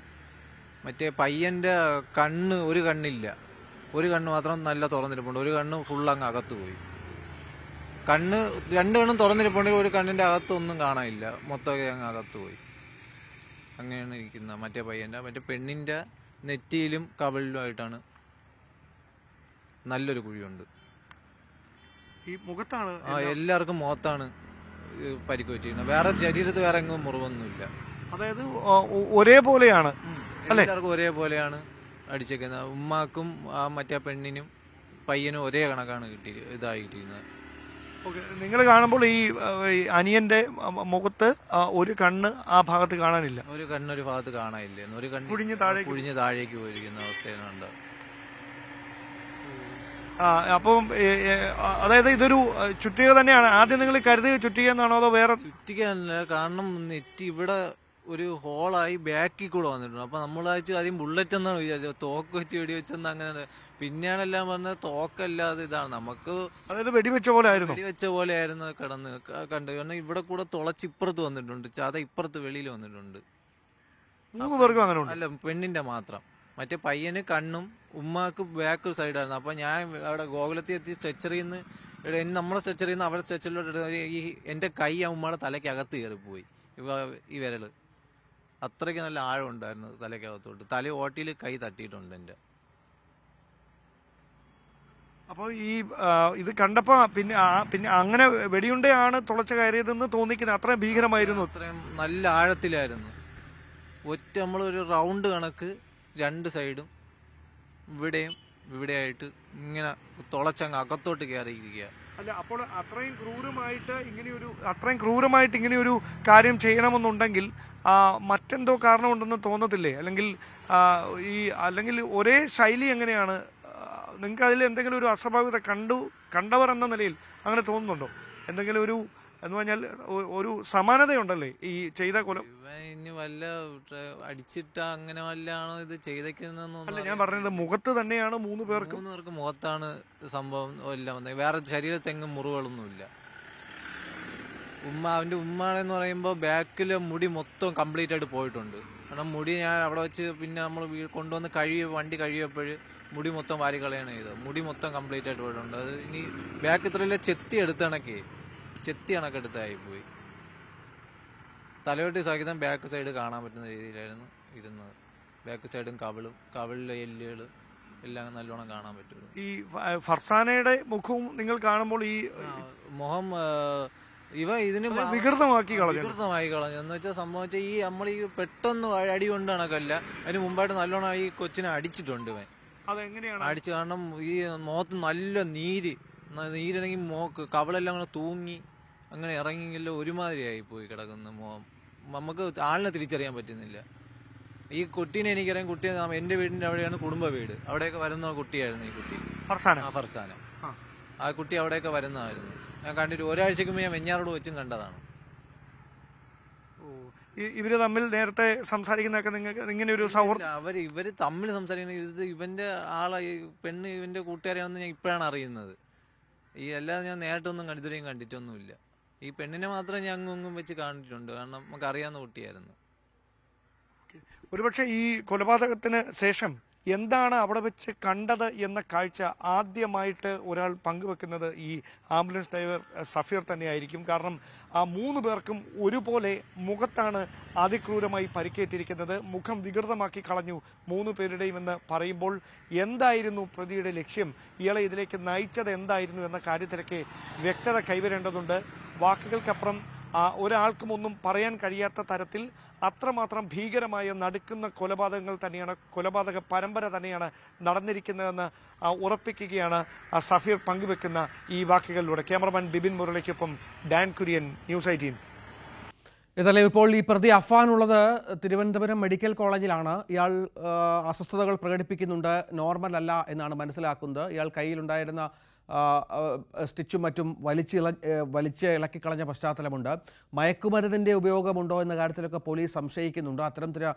മറ്റേ പയ്യന്റെ ഒരു കണ്ണില്ല, ഒരു കണ്ണ് മാത്രം നല്ല തുറന്നിരിപ്പുണ്ട്. ഒരു കണ്ണ് ഫുൾ അങ്ങ് അകത്ത് പോയി. രണ്ട് കണ്ണും തുറന്നിരിപ്പുണ്ടെങ്കിൽ ഒരു കണ്ണിന്റെ അകത്തൊന്നും കാണാനില്ല, മൊത്തമൊക്കെ അങ്ങ് അകത്ത് പോയി. അങ്ങനെയാണ് ഇരിക്കുന്നത്. മറ്റേ പെണ്ണിന്റെ നെറ്റിയിലും കവിളിലുമായിട്ടാണ് നല്ലൊരു കുഴിയുണ്ട്. ഈ മുഖത്താണ്? എല്ലാവർക്കും മുഖത്താണ് പരിക്ക് പറ്റിയിരിക്കുന്നത്. വേറെ ശരീരത്ത് വേറെ എങ്ങും മുറിവൊന്നുമില്ല. അതായത് ഒരേപോലെയാണ്, എല്ലാവർക്കും ഒരേപോലെയാണ് അടിച്ചേക്കുന്നത്. ഉമ്മാക്കും മറ്റേ പെണ്ണിനും പയ്യനും ഒരേ കണക്കാണ് ഇതായിട്ടിരുന്നത്. നിങ്ങൾ കാണുമ്പോൾ ഈ അനിയന്റെ മുഖത്ത് ഒരു കണ്ണ് ആ ഭാഗത്ത് കാണാനില്ല, ഒരു കണ്ണൊരു ഭാഗത്ത് കാണാനില്ല, ഒരു കണ്ണ് കുഴിഞ്ഞ് താഴേക്ക് പോയിരിക്കുന്ന അവസ്ഥയാണ് ഉണ്ടാകുന്നത്. അപ്പം അതായത് ഇതൊരു ചുറ്റിക തന്നെയാണ്. ആദ്യം നിങ്ങൾ കരുതി ചുറ്റിക എന്നാണോ അതോ വേറെ? ചുറ്റികയല്ല, കാരണം നെറ്റ് ഇവിടെ ഒരു ഹോളായി ബാക്കിൽ കൂടെ വന്നിട്ടുണ്ട്. അപ്പൊ നമ്മളാച്ചു ആദ്യം ബുള്ളറ്റ് എന്നാണ് വിചാരിച്ചത്, തോക്ക് വെച്ച് വെടിവെച്ചെന്ന്. അങ്ങനെ പിന്നെയാണെല്ലാം പറഞ്ഞത് തോക്കല്ലാതെ ഇതാണ്. നമുക്ക് അതായത് വെടിവെച്ച പോലെ ആയിരുന്നു കിടന്ന് കണ്ടു. കാരണം ഇവിടെ കൂടെ തുളച്ചിപ്പുറത്ത് വന്നിട്ടുണ്ട്, ചത ഇപ്പുറത്ത് വെളിയിൽ വന്നിട്ടുണ്ട്. 3 പേർക്കും അങ്ങനെ ഉണ്ട്? അല്ല, പെണ്ണിന്റെ മാത്രം. മറ്റേ പയ്യന് കണ്ണും ഉമ്മാക്ക് ബാക്ക് സൈഡായിരുന്നു. അപ്പൊ ഞാൻ അവിടെ ഗോകുലത്തിൽ എത്തി സ്ട്രെച്ചറിൽ നിന്ന് നമ്മളെ സ്ട്രെച്ചറിൽ നിന്ന് അവരുടെ സ്ട്രെച്ചറിലോട്ട് ഈ എന്റെ കൈ ആ ഉമ്മയുടെ തലയ്ക്ക് അകത്ത് കയറിപ്പോയി. ഈ വിരല് അത്രയ്ക്ക് നല്ല ആഴം ഉണ്ടായിരുന്നു തലയ്ക്കകത്തോട്ട്. തല ഓട്ടിയിൽ കൈ തട്ടിയിട്ടുണ്ട് എന്റെ. അപ്പോൾ ഈ ഇത് കണ്ടപ്പോ പിന്നെ അങ്ങനെ വെടിയുണ്ടയാണ് തുളച്ച കയറിയതെന്ന് തോന്നിക്കുന്നത്. അത്രയും ഭീകരമായിരുന്നു, അത്രയും നല്ല ആഴത്തിലായിരുന്നു. നമ്മളൊരു റൗണ്ട് കണക്ക് 2 സൈഡും ഇവിടെയും ഇവിടെയായിട്ട് ഇങ്ങനെ തുളച്ചങ്ങ് അകത്തോട്ട് കയറിയിരിക്കുക. അല്ല, അപ്പോൾ അത്രയും ക്രൂരമായിട്ട് ഇങ്ങനെയൊരു കാര്യം ചെയ്യണമെന്നുണ്ടെങ്കിൽ മറ്റെന്തോ കാരണമുണ്ടെന്ന് തോന്നത്തില്ലേ? അല്ലെങ്കിൽ ഒരേ ശൈലി എങ്ങനെയാണ്? നിങ്ങൾക്ക് അതിൽ എന്തെങ്കിലും ഒരു അസ്വാഭാവികത കണ്ടവർ എന്ന നിലയിൽ അങ്ങനെ തോന്നുന്നുണ്ടോ? എന്തെങ്കിലും എന്ന് പറഞ്ഞാൽ ഒരു സമാനതയുണ്ടല്ലേ ഈ ചെയ്ത കൊലം? ഇനി വല്ല അടിച്ചിട്ട അങ്ങനെ വല്ല ആണോ ഇത് ചെയ്തേക്കുന്നതെന്ന്? അല്ല, ഞാൻ പറഞ്ഞത് മുഖത്ത് തന്നെയാണ് 3 പേർക്ക് മുഖത്താണ് സംഭവം എല്ലാം വന്നത്. വേറെ ശരീരത്തെങ്ങും മുറിവുകളൊന്നുമില്ല. അവന്റെ ഉമ്മാണെന്ന് പറയുമ്പോൾ ബാക്കിലെ മുടി മൊത്തം കംപ്ലീറ്റ് ആയിട്ട് പോയിട്ടുണ്ട്. കാരണം മുടി ഞാൻ അവിടെ വെച്ച് പിന്നെ നമ്മൾ കൊണ്ടുവന്ന് വണ്ടി കഴിയപ്പോൾ മുടി മൊത്തം വാരി കളയാണ് ചെയ്തത്. മുടി മൊത്തം കംപ്ലീറ്റ് ആയിട്ട് പോയിട്ടുണ്ട്. അത് ഇനി ബാക്ക് ഇത്രയിലെ ചെത്തി കണക്കെടുത്തായി പോയി. തലയോട്ടി സഹിതം ബാക്ക് സൈഡ് കാണാൻ പറ്റുന്ന രീതിയിലായിരുന്നു ഇരുന്നത്. ബാക്ക് സൈഡും കവിളിലെ എല്ലുകൾ എല്ലാം നല്ലോണം കാണാൻ പറ്റും. ഈ ഫർസാനയുടെ മുഖവും നിങ്ങൾ കാണുമ്പോൾ ഈ മുഖം ഇതിന് വികൃതമായി കളഞ്ഞു എന്ന് വെച്ചാൽ സംഭവിച്ച ഈ നമ്മൾ ഈ പെട്ടെന്ന് അടി കൊണ്ട് കണക്കല്ല, അതിന് മുമ്പായിട്ട് നല്ലോണം ഈ കൊച്ചിനെ അടിച്ചിട്ടുണ്ട് ഇവൻ. അതെങ്ങനെയാണ് അടിച്ചു? കാരണം ഈ മുഖത്ത് നല്ല നീരിറങ്ങി കവളെല്ലാം അങ്ങനെ തൂങ്ങി അങ്ങനെ ഇറങ്ങിയെങ്കിലും ഒരുമാതിരിയായി പോയി കിടക്കുന്ന മുഖം. നമുക്ക് ആളിനെ തിരിച്ചറിയാൻ പറ്റുന്നില്ല. ഈ കുട്ടീനെ എനിക്കറിയാം. കുട്ടി എന്റെ വീടിന്റെ അവിടെയാണ് കുടുംബ വീട്. അവിടെയൊക്കെ വരുന്ന കുട്ടിയായിരുന്നു ഈ കുട്ടി, ഫർസാന. ആ കുട്ടി അവിടെയൊക്കെ വരുന്നതായിരുന്നു. ഞാൻ കണ്ടിട്ട് ഒരാഴ്ചക്ക് മുമ്പ് ഞാൻ വെഞ്ഞാറോട് വെച്ചും കണ്ടതാണ്. ഇവര് തമ്മിൽ നേരത്തെ സംസാരിക്കുന്നതൊക്കെ നിങ്ങൾക്ക് ഇങ്ങനെ ഒരു സൗഹൃദം? ഇവര് തമ്മിൽ സംസാരിക്കുന്നത് ഇത് ഇവന്റെ പെണ്ണ് ഇവന്റെ കൂട്ടുകാരെയാണെന്ന് ഞാൻ ഇപ്പോഴാണ് അറിയുന്നത്. അല്ലാതെ ഞാൻ നേരിട്ടൊന്നും ഇതുവരെയും കണ്ടിട്ടൊന്നുമില്ല. ഈ പെണ്ണിനെ മാത്രമേ ഞാൻ അങ്ങും വെച്ച് കണ്ടിട്ടുണ്ട്. കാരണം നമുക്ക് അറിയാവുന്ന കുട്ടിയായിരുന്നു. ഒരുപക്ഷെ ഈ കൊലപാതകത്തിന് ശേഷം എന്താണ് അവിടെ വെച്ച് കണ്ടത് എന്ന കാഴ്ച ആദ്യമായിട്ട് ഒരാൾ പങ്കുവെക്കുന്നത് ഈ ആംബുലൻസ് ഡ്രൈവർ സഫീർ തന്നെയായിരിക്കും. കാരണം ആ 3 പേർക്കും ഒരുപോലെ മുഖത്താണ് അതിക്രൂരമായി പരിക്കേറ്റിരിക്കുന്നത്. മുഖം വികൃതമാക്കി കളഞ്ഞു 3 പേരുടെയും എന്ന് പറയുമ്പോൾ എന്തായിരുന്നു പ്രതിയുടെ ലക്ഷ്യം, ഇയാളെ ഇതിലേക്ക് നയിച്ചത് എന്തായിരുന്നു എന്ന കാര്യത്തിലൊക്കെ വ്യക്തത കൈവരേണ്ടതുണ്ട്. വാക്കുകൾക്കപ്പുറം ഒരാൾക്കും ഒന്നും പറയാൻ കഴിയാത്ത തരത്തിൽ അത്രമാത്രം ഭീകരമായ നടുക്കുന്ന കൊലപാതക പരമ്പര തന്നെയാണ് നടന്നിരിക്കുന്നതെന്ന് ഉറപ്പിക്കുകയാണ് സഫീർ പങ്കുവെക്കുന്ന ഈ വാക്കുകളിലൂടെ. ക്യാമറമാൻ ബിബിൻ മുരളിക്കൊപ്പം ഡാൻ കുര്യൻ, ന്യൂസ് 18. ഏതായാലും ഇപ്പോൾ ഈ പ്രതി അഫാൻ ഉള്ളത് തിരുവനന്തപുരം മെഡിക്കൽ കോളേജിലാണ്. ഇയാൾ അസ്വസ്ഥതകൾ പ്രകടിപ്പിക്കുന്നുണ്ട്, നോർമൽ അല്ല എന്നാണ് മനസ്സിലാക്കുന്നത്. ഇയാൾ കയ്യിലുണ്ടായിരുന്ന സ്റ്റിച്ചും മറ്റും വലിച്ച് ഇളക്കിക്കളഞ്ഞ പശ്ചാത്തലമുണ്ട്. മയക്കുമരുന്നിൻ്റെ ഉപയോഗമുണ്ടോ എന്ന കാര്യത്തിലൊക്കെ പോലീസ് സംശയിക്കുന്നുണ്ട്. അത്തരം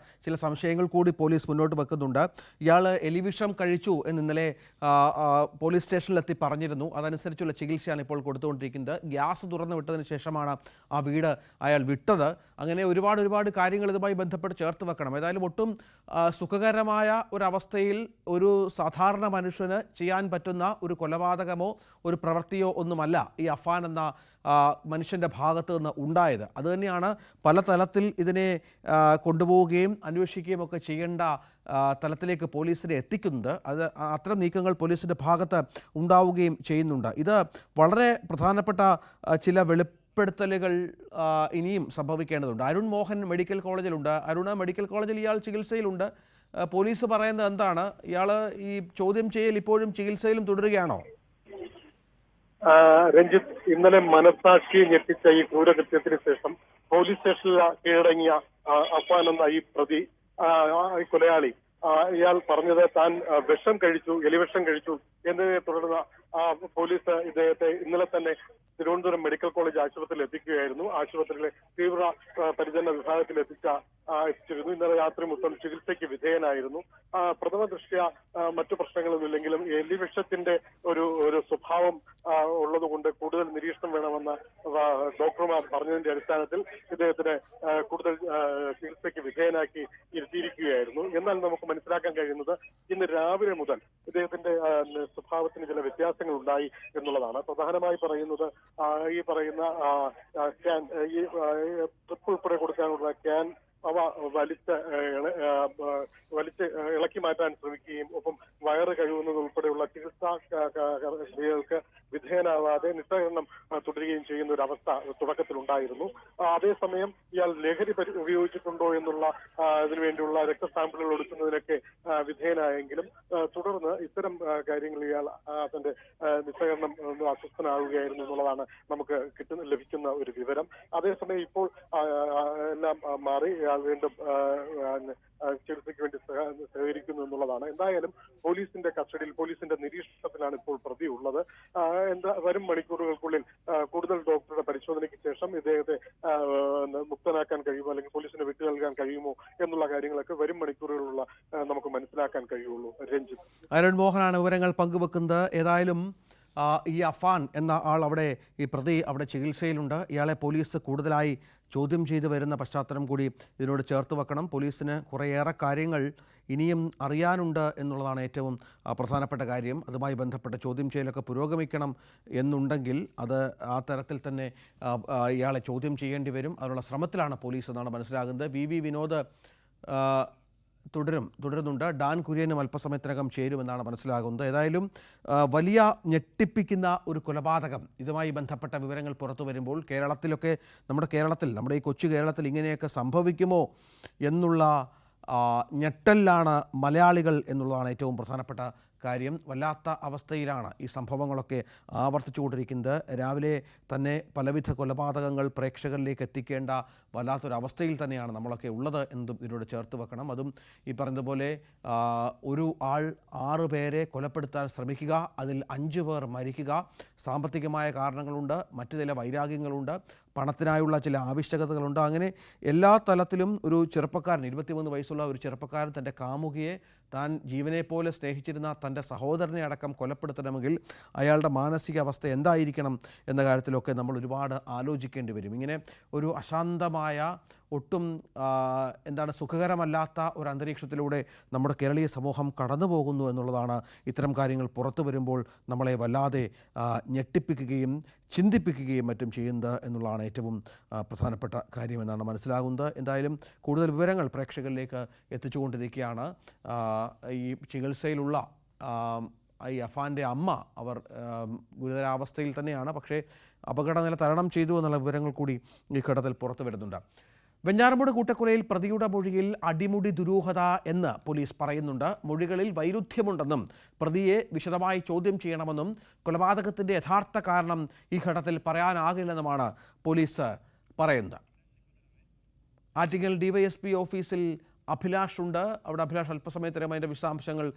ചില സംശയങ്ങൾ കൂടി പോലീസ് മുന്നോട്ട് വെക്കുന്നുണ്ട്. ഇയാൾ എലിവിഷം കഴിച്ചു എന്ന് ഇന്നലെ പോലീസ് സ്റ്റേഷനിലെത്തി പറഞ്ഞിരുന്നു. അതനുസരിച്ചുള്ള ചികിത്സയാണ് ഇപ്പോൾ കൊടുത്തുകൊണ്ടിരിക്കുന്നത്. ഗ്യാസ് തുറന്നു വിട്ടതിന് ശേഷമാണ് ആ വീട് അയാൾ വിട്ടത്. അങ്ങനെ ഒരുപാട് കാര്യങ്ങൾ ഇതുമായി ബന്ധപ്പെട്ട് ചേർത്ത് വെക്കണം. ഏതായാലും ഒട്ടും സുഖകരമായ ഒരവസ്ഥയിൽ ഒരു സാധാരണ മനുഷ്യന് ചെയ്യാൻ പറ്റുന്ന ഒരു കൊലപാതകമോ ഒരു പ്രവൃത്തിയോ ഒന്നുമല്ല ഈ അഫാൻ എന്ന മനുഷ്യൻ്റെ ഭാഗത്ത് നിന്ന് ഉണ്ടായത്. അതുതന്നെയാണ് പല തലത്തിൽ ഇതിനെ കൊണ്ടുപോവുകയും അന്വേഷിക്കുകയും ഒക്കെ ചെയ്യേണ്ട തലത്തിലേക്ക് പോലീസിനെ എത്തിക്കുന്നത്. അത്തരം നീക്കങ്ങൾ പോലീസിൻ്റെ ഭാഗത്ത് ഉണ്ടാവുകയും ചെയ്യുന്നുണ്ട്. ഇത് വളരെ പ്രധാനപ്പെട്ട ചില വെളിപ്പെടുത്തലുകൾ ഇനിയും സംഭവിക്കേണ്ടതുണ്ട്. അരുൺ മോഹൻ മെഡിക്കൽ കോളേജിലുണ്ട്. മെഡിക്കൽ കോളേജിൽ ഇയാൾ ചികിത്സയിലുണ്ട്. പോലീസ് പറയുന്നത് എന്താണ്? ഇയാൾ ഈ ചോദ്യം ചെയ്യൽ ഇപ്പോഴും ചികിത്സയിലും തുടരുകയാണോ? രഞ്ജിത്ത്, ഇന്നലെ മനസാക്ഷി ഞെട്ടിച്ച ഈ ക്രൂരകൃത്യത്തിന് ശേഷം പോലീസ് സ്റ്റേഷനിൽ കീഴടങ്ങിയ അഫാൻ എന്ന ഈ പ്രതി, കൊലയാളി, ഇയാൾ പറഞ്ഞത് താൻ വിഷം കഴിച്ചു, എലിവിഷം കഴിച്ചു എന്നതിനെ തുടർന്ന് പോലീസ് ഇദ്ദേഹത്തെ ഇന്നലെ തന്നെ തിരുവനന്തപുരം മെഡിക്കൽ കോളേജ് ആശുപത്രിയിൽ എത്തിക്കുകയായിരുന്നു. ആശുപത്രിയിലെ തീവ്ര പരിചരണ വിഭാഗത്തിൽ എത്തിച്ചിരുന്നു. ഇന്നലെ രാത്രി മൊത്തം ചികിത്സയ്ക്ക് വിധേയനായിരുന്നു. പ്രഥമ ദൃഷ്ട്യാ മറ്റു പ്രശ്നങ്ങളൊന്നുമില്ലെങ്കിലും എലിവിഷത്തിന്റെ ഒരു സ്വഭാവം ഉള്ളതുകൊണ്ട് കൂടുതൽ നിരീക്ഷണം വേണമെന്ന് ഡോക്ടർമാർ പറഞ്ഞതിന്റെ അടിസ്ഥാനത്തിൽ ഇദ്ദേഹത്തിന് കൂടുതൽ ചികിത്സയ്ക്ക് വിധേയനാക്കി ഇരുത്തിയിരിക്കുകയായിരുന്നു. എന്നാൽ നമുക്ക് മനസ്സിലാക്കാൻ കഴിയുന്നത് ഇന്ന് രാവിലെ മുതൽ ഇദ്ദേഹത്തിന്റെ സ്വഭാവത്തിന് ചില വ്യത്യാസങ്ങൾ ഉണ്ടായി എന്നുള്ളതാണ്. പ്രധാനമായി പറയുന്നത് ഈ പറയുന്ന ക്യാൻ, ഈ ട്രിപ്പ് ഉൾപ്പെടെ കൊടുക്കാനുള്ള ക്യാൻ അവ വലിച്ച് ഇളക്കി മാറ്റാൻ ശ്രമിക്കുകയും ഒപ്പം വയറ് കഴുകുന്നത് ഉൾപ്പെടെയുള്ള ചികിത്സാ ക്രിയകൾക്ക് വിധേയനാവാതെ നിസ്സഹകരണം തുടരുകയും ചെയ്യുന്ന ഒരു അവസ്ഥ തുടക്കത്തിലുണ്ടായിരുന്നു. അതേസമയം ഇയാൾ ലഹരി ഉപയോഗിച്ചിട്ടുണ്ടോ എന്നുള്ള അതിനുവേണ്ടിയുള്ള രക്തസാമ്പിളുകൾ എടുക്കുന്നതിനൊക്കെ വിധേയനായെങ്കിലും തുടർന്ന് ഇത്തരം കാര്യങ്ങൾ ഇയാൾ തന്റെ നിസ്സഹകരണം അസ്വസ്ഥനാവുകയായിരുന്നു എന്നുള്ളതാണ് നമുക്ക് ലഭിക്കുന്ന ഒരു വിവരം. അതേസമയം ഇപ്പോൾ എല്ലാം മാറി വീണ്ടും ചികിത്സയ്ക്ക് വേണ്ടി സഹകരിക്കുന്നു എന്നുള്ളതാണ്. എന്തായാലും പോലീസിന്റെ കസ്റ്റഡിയിൽ, പോലീസിന്റെ നിരീക്ഷണത്തിലാണ് ഇപ്പോൾ പ്രതി ഉള്ളത്. വരും മണിക്കൂറുകൾക്കുള്ളിൽ കൂടുതൽ ഡോക്ടറുടെ പരിശോധനയ്ക്ക് ശേഷം ഇദ്ദേഹത്തെ മുക്തനാക്കാൻ കഴിയുമോ അല്ലെങ്കിൽ പോലീസിന് വിട്ടു നൽകാൻ കഴിയുമോ എന്നുള്ള കാര്യങ്ങളൊക്കെ വരും മണിക്കൂറുകളിലുള്ള നമുക്ക് മനസ്സിലാക്കാൻ കഴിയുള്ളൂ. രഞ്ജിത്ത്, അരുൺ മോഹനാണ് വിവരങ്ങൾ പങ്കുവെക്കുന്നത്. ഏതായാലും ഈ അഫാൻ എന്ന ആൾ ഈ പ്രതി അവിടെ ചികിത്സയിലുണ്ട്. ഇയാളെ പോലീസ് കൂടുതലായി ചോദ്യം ചെയ്തു വരുന്ന പശ്ചാത്തലം കൂടി ഇതിനോട് ചേർത്ത് വെക്കണം. പോലീസിന് കുറേയേറെ കാര്യങ്ങൾ ഇനിയും അറിയാനുണ്ട് എന്നുള്ളതാണ് ഏറ്റവും പ്രധാനപ്പെട്ട കാര്യം. അതുമായി ബന്ധപ്പെട്ട ചോദ്യം ചെയ്യലൊക്കെ പുരോഗമിക്കണം എന്നുണ്ടെങ്കിൽ അത് ആ തരത്തിൽ തന്നെ ഇയാളെ ചോദ്യം ചെയ്യേണ്ടി വരും. അതിനുള്ള ശ്രമത്തിലാണ് പോലീസ് എന്നാണ് മനസ്സിലാകുന്നത്. വി വിനോദ് തുടരുന്നുണ്ട്. ഡാൻ കുര്യനും അല്പസമയത്തിനകം ചേരുമെന്നാണ് മനസ്സിലാകുന്നത്. ഏതായാലും വലിയ ഞെട്ടിപ്പിക്കുന്ന ഒരു കൊലപാതകം, ഇതുമായി ബന്ധപ്പെട്ട വിവരങ്ങൾ പുറത്തു വരുമ്പോൾ നമ്മുടെ ഈ കൊച്ചു കേരളത്തിൽ ഇങ്ങനെയൊക്കെ സംഭവിക്കുമോ എന്നുള്ള ഞെട്ടലിലാണ് മലയാളികൾ എന്നുള്ളതാണ് ഏറ്റവും പ്രധാനപ്പെട്ട കാര്യം. വല്ലാത്ത അവസ്ഥയിലാണ് ഈ സംഭവങ്ങളൊക്കെ ആവർത്തിച്ചുകൊണ്ടിരിക്കുന്നത്. രാവിലെ തന്നെ പലവിധ കൊലപാതകങ്ങൾ പ്രേക്ഷകരിലേക്ക് എത്തിക്കേണ്ട വല്ലാത്തൊരവസ്ഥയിൽ തന്നെയാണ് നമ്മളൊക്കെ ഉള്ളത് എന്നതും ഇതിനോട് ചേർത്ത് വെക്കണം. അതും ഈ പറഞ്ഞതുപോലെ ഒരു ആൾ 6 പേരെ കൊലപ്പെടുത്താൻ ശ്രമിക്കുക, അതിൽ 5 പേർ മരിക്കുക. സാമ്പത്തികമായ കാരണങ്ങളുണ്ട്, മറ്റു ചില വൈരാഗ്യങ്ങളുണ്ട്, പണത്തിനായുള്ള ചില ആവശ്യകതകളുണ്ട്. അങ്ങനെ എല്ലാ തലത്തിലും ഒരു ചെറുപ്പക്കാരൻ, 23 വയസ്സുള്ള ഒരു ചെറുപ്പക്കാരൻ തൻ്റെ കാമുകിയെ താൻ ജീവനെ പോലെ സ്നേഹിച്ചിരുന്ന തൻ്റെ സഹോദരനെ അടക്കം കൊലപ്പെടുത്തണമെങ്കിൽ അയാളുടെ മാനസികാവസ്ഥ എന്തായിരിക്കണം എന്ന കാര്യത്തിലൊക്കെ നമ്മൾ ഒരുപാട് ആലോചിക്കേണ്ടി വരും. ഇങ്ങനെ ഒരു അശാന്തമായ ദുരൂഹമായ ഒട്ടും എന്താണ് സുഖകരമല്ലാത്ത ഒരു അന്തരീക്ഷത്തിലൂടെ നമ്മുടെ കേരളീയ സമൂഹം കടന്നു പോകുന്നു എന്നുള്ളതാണ് ഇത്തരം കാര്യങ്ങൾ പുറത്തു വരുമ്പോൾ നമ്മളെ വല്ലാതെ ഞെട്ടിപ്പിക്കുകയും ചിന്തിപ്പിക്കുകയും മറ്റും ചെയ്യുന്നത് എന്നുള്ളതാണ് ഏറ്റവും പ്രധാനപ്പെട്ട കാര്യമെന്നാണ് മനസ്സിലാകുന്നത്. എന്തായാലും കൂടുതൽ വിവരങ്ങൾ പ്രേക്ഷകരിലേക്ക് എത്തിച്ചുകൊണ്ടിരിക്കുകയാണ്. ഈ ചികിത്സയിലുള്ള ഈ അഫാൻ്റെ അമ്മ അവർ ഗുരുതരാവസ്ഥയിൽ തന്നെയാണ്, പക്ഷേ അപകടനില തരണം ചെയ്തു എന്നുള്ള വിവരങ്ങൾ കൂടി ഈ ഘട്ടത്തിൽ പുറത്തു വരുന്നുണ്ട്. വെഞ്ഞാറമൂട് കൂട്ടക്കൊലയിൽ പ്രതിയുടെ മൊഴിയിൽ അടിമുടി ദുരൂഹത എന്ന് പോലീസ് പറയുന്നുണ്ട്. മൊഴികളിൽ വൈരുദ്ധ്യമുണ്ടെന്നും പ്രതിയെ വിശദമായി ചോദ്യം ചെയ്യണമെന്നും കൊലപാതകത്തിൻ്റെ യഥാർത്ഥ കാരണം ഈ ഘട്ടത്തിൽ പറയാനാകില്ലെന്നുമാണ് പോലീസ് പറയുന്നത്. ആറ്റിങ്ങൽ ഡിവൈഎസ്പി ഓഫീസിൽ അഭിലാഷ് ഉണ്ട്. അവിടെ അഭിലാഷ് അല്പസമയത്തിനകം അതിൻ്റെ വിശദാംശങ്ങൾ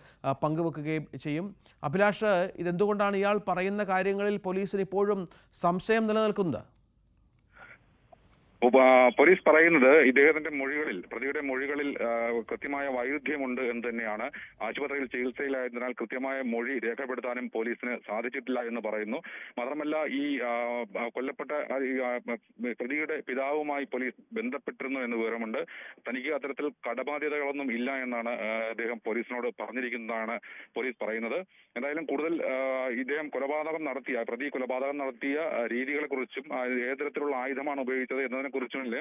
പങ്കുവെക്കുകയും ചെയ്യും. അഭിലാഷ്, ഇതെന്തുകൊണ്ടാണ് ഇയാൾ പറയുന്ന കാര്യങ്ങളിൽ പോലീസിന് ഇപ്പോഴും സംശയം നിലനിൽക്കുന്നത്? പോലീസ് പറയുന്നത് ഇദ്ദേഹത്തിന്റെ മൊഴികളിൽ, പ്രതിയുടെ മൊഴികളിൽ കൃത്യമായ വൈരുദ്ധ്യമുണ്ട് എന്ന് തന്നെയാണ്. ആശുപത്രിയിൽ ചികിത്സയിലായതിനാൽ കൃത്യമായ മൊഴി രേഖപ്പെടുത്താനും പോലീസിന് സാധിച്ചിട്ടില്ല എന്ന് പറയുന്നു. മാത്രമല്ല, ഈ കൊല്ലപ്പെട്ട പ്രതിയുടെ പിതാവുമായി പോലീസ് ബന്ധപ്പെട്ടിരുന്നു എന്ന് വിവരമുണ്ട്. തനിക്ക് അത്തരത്തിൽ കടബാധ്യതകളൊന്നും ഇല്ല എന്നാണ് അദ്ദേഹം പോലീസിനോട് പറഞ്ഞിരിക്കുന്നതാണ് പോലീസ് പറയുന്നത്. എന്തായാലും കൂടുതൽ ഇദ്ദേഹം പ്രതി കൊലപാതകം നടത്തിയ രീതികളെ കുറിച്ചും ഏത് തരത്തിലുള്ള ആയുധമാണ് ഉപയോഗിച്ചത് എന്നതിനെ കുറിച്ചുമില്ല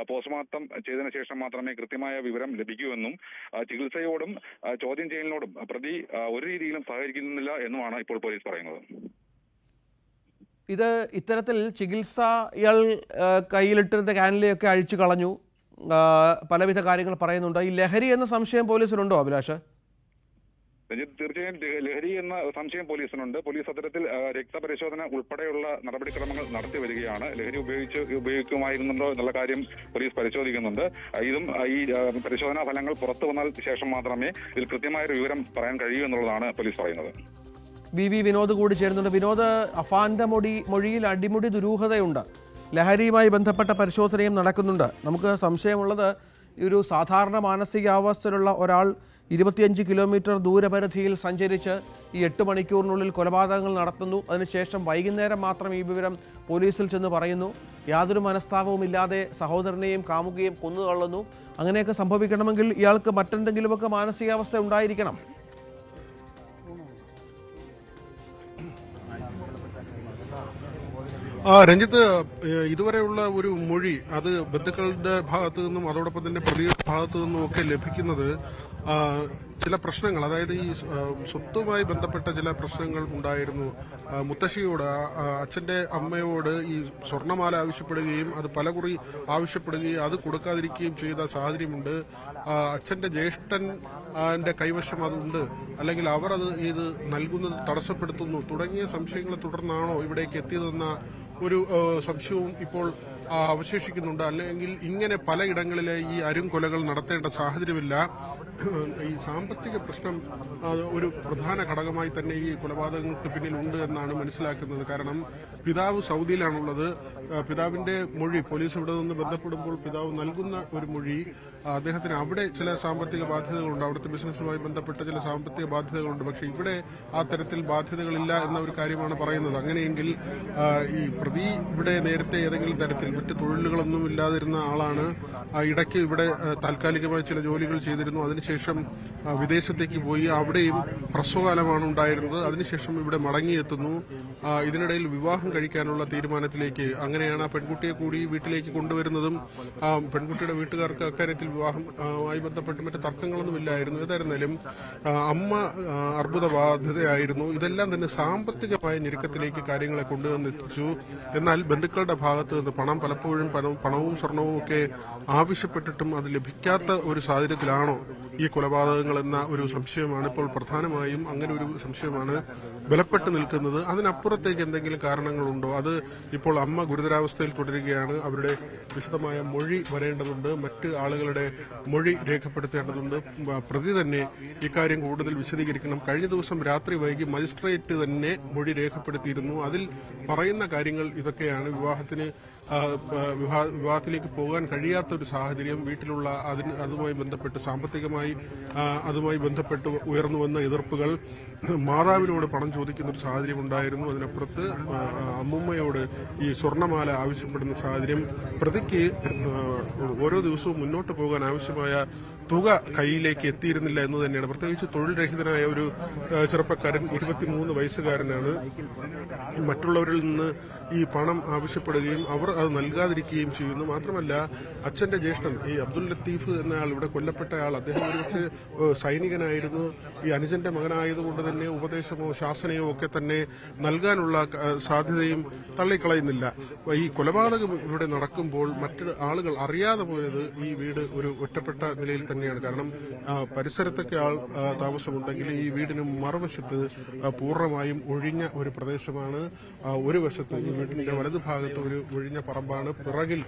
പോസ്റ്റ്മോർട്ടം ചെയ്തതിനു ശേഷം മാത്രമേ കൃത്യമായ വിവരം ലഭിക്കൂ എന്നും ചികിത്സയോടും ചോദ്യം ചെയ്യലിനോടും പ്രതി ഒരു രീതിയിലും സഹകരിക്കുന്നില്ല എന്നുമാണ് ഇപ്പോൾ പോലീസ് പറയുന്നത്. ഇത് ഇത്തരത്തിൽ ചികിത്സ ഇയാൾ കയ്യിലിട്ടിരുന്ന കാനിലെയൊക്കെ അഴിച്ചു കളഞ്ഞു, പലവിധ കാര്യങ്ങൾ പറയുന്നുണ്ട്. ഈ ലഹരി എന്ന സംശയം പോലീസിനുണ്ടോ അഭിലാഷ്? തീർച്ചയായും ലഹരി എന്ന സംശയം പോലീസിനുണ്ട്. പോലീസ് അത്തരത്തിൽ രക്തപരിശോധന ഉൾപ്പെടെയുള്ള നടപടിക്രമങ്ങൾ നടത്തി വരികയാണ്. ലഹരി ഉപയോഗിക്കുമായിരുന്നുണ്ടോ എന്നുള്ള കാര്യം പോലീസ് പരിശോധിക്കുന്നുണ്ട്. ഇതും ഈ പരിശോധനാ ഫലങ്ങൾ പുറത്തു വന്നാൽ ശേഷം മാത്രമേ ഇതിൽ കൃത്യമായൊരു വിവരം പറയാൻ കഴിയൂ എന്നുള്ളതാണ് പോലീസ് പറയുന്നത്. വി വിനോദ് കൂടി ചേരുന്നുണ്ട്. വിനോദ്, അഫാന്റെ മൊഴിയിൽ അടിമുടി ദുരൂഹതയുണ്ട്, ലഹരിയുമായി ബന്ധപ്പെട്ട പരിശോധനയും നടക്കുന്നുണ്ട്. നമുക്ക് സംശയമുള്ളത്, ഈ ഒരു സാധാരണ മാനസികാവസ്ഥയിലുള്ള ഒരാൾ 25 കിലോമീറ്റർ ദൂരപരിധിയിൽ സഞ്ചരിച്ച് ഈ 8 മണിക്കൂറിനുള്ളിൽ കൊലപാതകങ്ങൾ നടത്തുന്നു. അതിനുശേഷം വൈകുന്നേരം മാത്രം ഈ വിവരം പോലീസിൽ ചെന്ന് പറയുന്നു. യാതൊരു മനസ്താപവും ഇല്ലാതെ സഹോദരനെയും കാമുകയും കൊന്നുതള്ളുന്നു. അങ്ങനെയൊക്കെ സംഭവിക്കണമെങ്കിൽ ഇയാൾക്ക് മറ്റെന്തെങ്കിലുമൊക്കെ മാനസികാവസ്ഥ ഉണ്ടായിരിക്കണം. രഞ്ജിത്ത്, ഇതുവരെയുള്ള ഒരു മൊഴി അത് ബന്ധുക്കളുടെ ഭാഗത്തു നിന്നും അതോടൊപ്പം തന്നെ പ്രതിയുടെ ഭാഗത്തു നിന്നും ഒക്കെ ലഭിക്കുന്നത് ചില പ്രശ്നങ്ങൾ, അതായത് ഈ സ്വത്തുമായി ബന്ധപ്പെട്ട ചില പ്രശ്നങ്ങൾ ഉണ്ടായിരുന്നു. മുത്തശ്ശിയോട്, അച്ഛന്റെ അമ്മയോട് ഈ സ്വർണ്ണമാല ആവശ്യപ്പെടുകയും അത് പലകുറി ആവശ്യപ്പെടുകയും അത് കൊടുക്കാതിരിക്കുകയും ചെയ്ത സാഹചര്യമുണ്ട്. അച്ഛന്റെ ജ്യേഷ്ഠന്റെ കൈവശം അതുണ്ട്, അല്ലെങ്കിൽ അവർ ഇത് നൽകുന്നത് തടസ്സപ്പെടുത്തുന്നു തുടങ്ങിയ സംശയങ്ങളെ തുടർന്നാണോ ഇവിടേക്ക് എത്തിയതെന്ന ഒരു സംശയവും ഇപ്പോൾ അവശേഷിക്കുന്നുണ്ട്. അല്ലെങ്കിൽ ഇങ്ങനെ പലയിടങ്ങളിലെ ഈ കൊലകൾ നടത്തേണ്ട സാഹചര്യമില്ല. ഈ സാമ്പത്തിക പ്രശ്നം ഒരു പ്രധാന ഘടകമായി തന്നെ ഈ കൊലപാതകങ്ങൾക്ക് പിന്നിലുണ്ട് എന്നാണ് മനസ്സിലാക്കുന്നത്. കാരണം പിതാവ് സൗദിയിലാണുള്ളത്. പിതാവിന്റെ മൊഴി പോലീസ് ഇവിടെ നിന്ന് ബന്ധപ്പെടുമ്പോൾ പിതാവ് നൽകുന്ന ഒരു മൊഴി, അദ്ദേഹത്തിന് അവിടെ ചില സാമ്പത്തിക ബാധ്യതകളുണ്ട്, അവിടുത്തെ ബിസിനസ്സുമായി ബന്ധപ്പെട്ട ചില സാമ്പത്തിക ബാധ്യതകളുണ്ട്. പക്ഷെ ഇവിടെ ആ തരത്തിൽ ബാധ്യതകളില്ല എന്ന ഒരു കാര്യമാണ് പറയുന്നത്. അങ്ങനെയെങ്കിൽ ഈ പ്രതി ഇവിടെ നേരത്തെ ഏതെങ്കിലും തരത്തിൽ മറ്റ് തൊഴിലുകളൊന്നും ഇല്ലാതിരുന്ന ആളാണ്. ഇടയ്ക്ക് ഇവിടെ താൽക്കാലികമായി ചില ജോലികൾ ചെയ്തിരുന്നു. അതിനുശേഷം വിദേശത്തേക്ക് പോയി, അവിടെയും ഹ്രസ്വകാലമാണ് ഉണ്ടായിരുന്നത്. അതിനുശേഷം ഇവിടെ മടങ്ങിയെത്തുന്നു. ഇതിനിടയിൽ വിവാഹം കഴിക്കാനുള്ള തീരുമാനത്തിലേക്ക്, അങ്ങനെയാണ് ആ പെൺകുട്ടിയെ കൂടി വീട്ടിലേക്ക് കൊണ്ടുവരുന്നതും. പെൺകുട്ടിയുടെ വീട്ടുകാർക്ക് അക്കാര്യത്തിൽ വിവാഹമായി ബന്ധപ്പെട്ട് മറ്റ് തർക്കങ്ങളൊന്നും ഇല്ലായിരുന്നു. ഏതായിരുന്നാലും അമ്മ അർബുദബാധിതയായിരുന്നു. ഇതെല്ലാം തന്നെ സാമ്പത്തികമായ ഞെരുക്കത്തിലേക്ക് കാര്യങ്ങളെ കൊണ്ടുവന്നെത്തിച്ചു. എന്നാൽ ബന്ധുക്കളുടെ ഭാഗത്ത് നിന്ന് പലപ്പോഴും പണവും സ്വർണവും ഒക്കെ ആവശ്യപ്പെട്ടിട്ടും അത് ലഭിക്കാത്ത ഒരു സാഹചര്യത്തിലാണോ ഈ കൊലപാതകങ്ങൾ എന്ന ഒരു സംശയമാണ് ഇപ്പോൾ പ്രധാനമായും, അങ്ങനെ ഒരു സംശയമാണ് ബലപ്പെട്ട് നിൽക്കുന്നത്. അതിനപ്പുറത്തേക്ക് എന്തെങ്കിലും കാരണങ്ങളുണ്ടോ? അത് ഇപ്പോൾ അമ്മ ഗുരുതരാവസ്ഥയിൽ തുടരുകയാണ്. അവരുടെ വിശദമായ മൊഴി വരേണ്ടതുണ്ട്, മറ്റ് ആളുകളുടെ മൊഴി രേഖപ്പെടുത്തേണ്ടതുണ്ട്. പ്രതി തന്നെ ഇക്കാര്യം കൂടുതൽ വിശദീകരിക്കണം. കഴിഞ്ഞ ദിവസം രാത്രി വൈകി മജിസ്ട്രേറ്റ് തന്നെ മൊഴി രേഖപ്പെടുത്തിയിരുന്നു. അതിൽ പറയുന്ന കാര്യങ്ങൾ ഇതൊക്കെയാണ്. വിവാഹത്തിന് വിവാഹത്തിലേക്ക് പോകാൻ കഴിയാത്ത ഒരു സാഹചര്യം, വീട്ടിലുള്ള അതുമായി ബന്ധപ്പെട്ട് സാമ്പത്തികമായി അതുമായി ബന്ധപ്പെട്ട് ഉയർന്നു വന്ന എതിർപ്പുകൾ, മാതാവിനോട് പണം ചോദിക്കുന്ന ഒരു സാഹചര്യം ഉണ്ടായിരുന്നു. അതിനപ്പുറത്ത് അമ്മുമ്മയോട് ഈ സ്വർണ്ണമാല ആവശ്യപ്പെടുന്ന സാഹചര്യം, പ്രതിക്ക് ഓരോ ദിവസവും മുന്നോട്ട് പോകാൻ ആവശ്യമായ തുക കയ്യിലേക്ക് എത്തിയിരുന്നില്ല എന്ന് തന്നെയാണ്. പ്രത്യേകിച്ച് തൊഴിൽ രഹിതനായ ഒരു ചെറുപ്പക്കാരൻ, 23 വയസ്സുകാരനാണ്. മറ്റുള്ളവരിൽ നിന്ന് ഈ പണം ആവശ്യപ്പെടുകയും അവർ അത് നൽകാതിരിക്കുകയും ചെയ്യുന്നു. മാത്രമല്ല, അച്ഛന്റെ ജ്യേഷ്ഠൻ ഈ അബ്ദുൽ ലത്തീഫ് എന്നയാൾ, ഇവിടെ കൊല്ലപ്പെട്ട ആൾ, അദ്ദേഹം ഒരുപക്ഷെ സൈനികനായിരുന്നു. ഈ അനുജന്റെ മകനായതുകൊണ്ട് തന്നെ ഉപദേശമോ ശാസനയോ ഒക്കെ തന്നെ നൽകാനുള്ള സാധ്യതയും തള്ളിക്കളയുന്നില്ല. ഈ കൊലപാതകം ഇവിടെ നടക്കുമ്പോൾ മറ്റു ആളുകൾ അറിയാതെ പോയത് ഈ വീട് ഒരു ഒറ്റപ്പെട്ട നിലയിൽ തന്നെയാണ്. കാരണം പരിസരത്തൊക്കെ ആൾ താമസമുണ്ടെങ്കിൽ ഈ വീടിന് മറുവശത്ത് പൂർണ്ണമായും ഒഴിഞ്ഞ ഒരു പ്രദേശമാണ്. ഒരു വശത്ത് ഈ വീടിന്റെ വലതുഭാഗത്ത് ഒരു ഒഴിഞ്ഞ പറമ്പാണ്, പിറകിൽ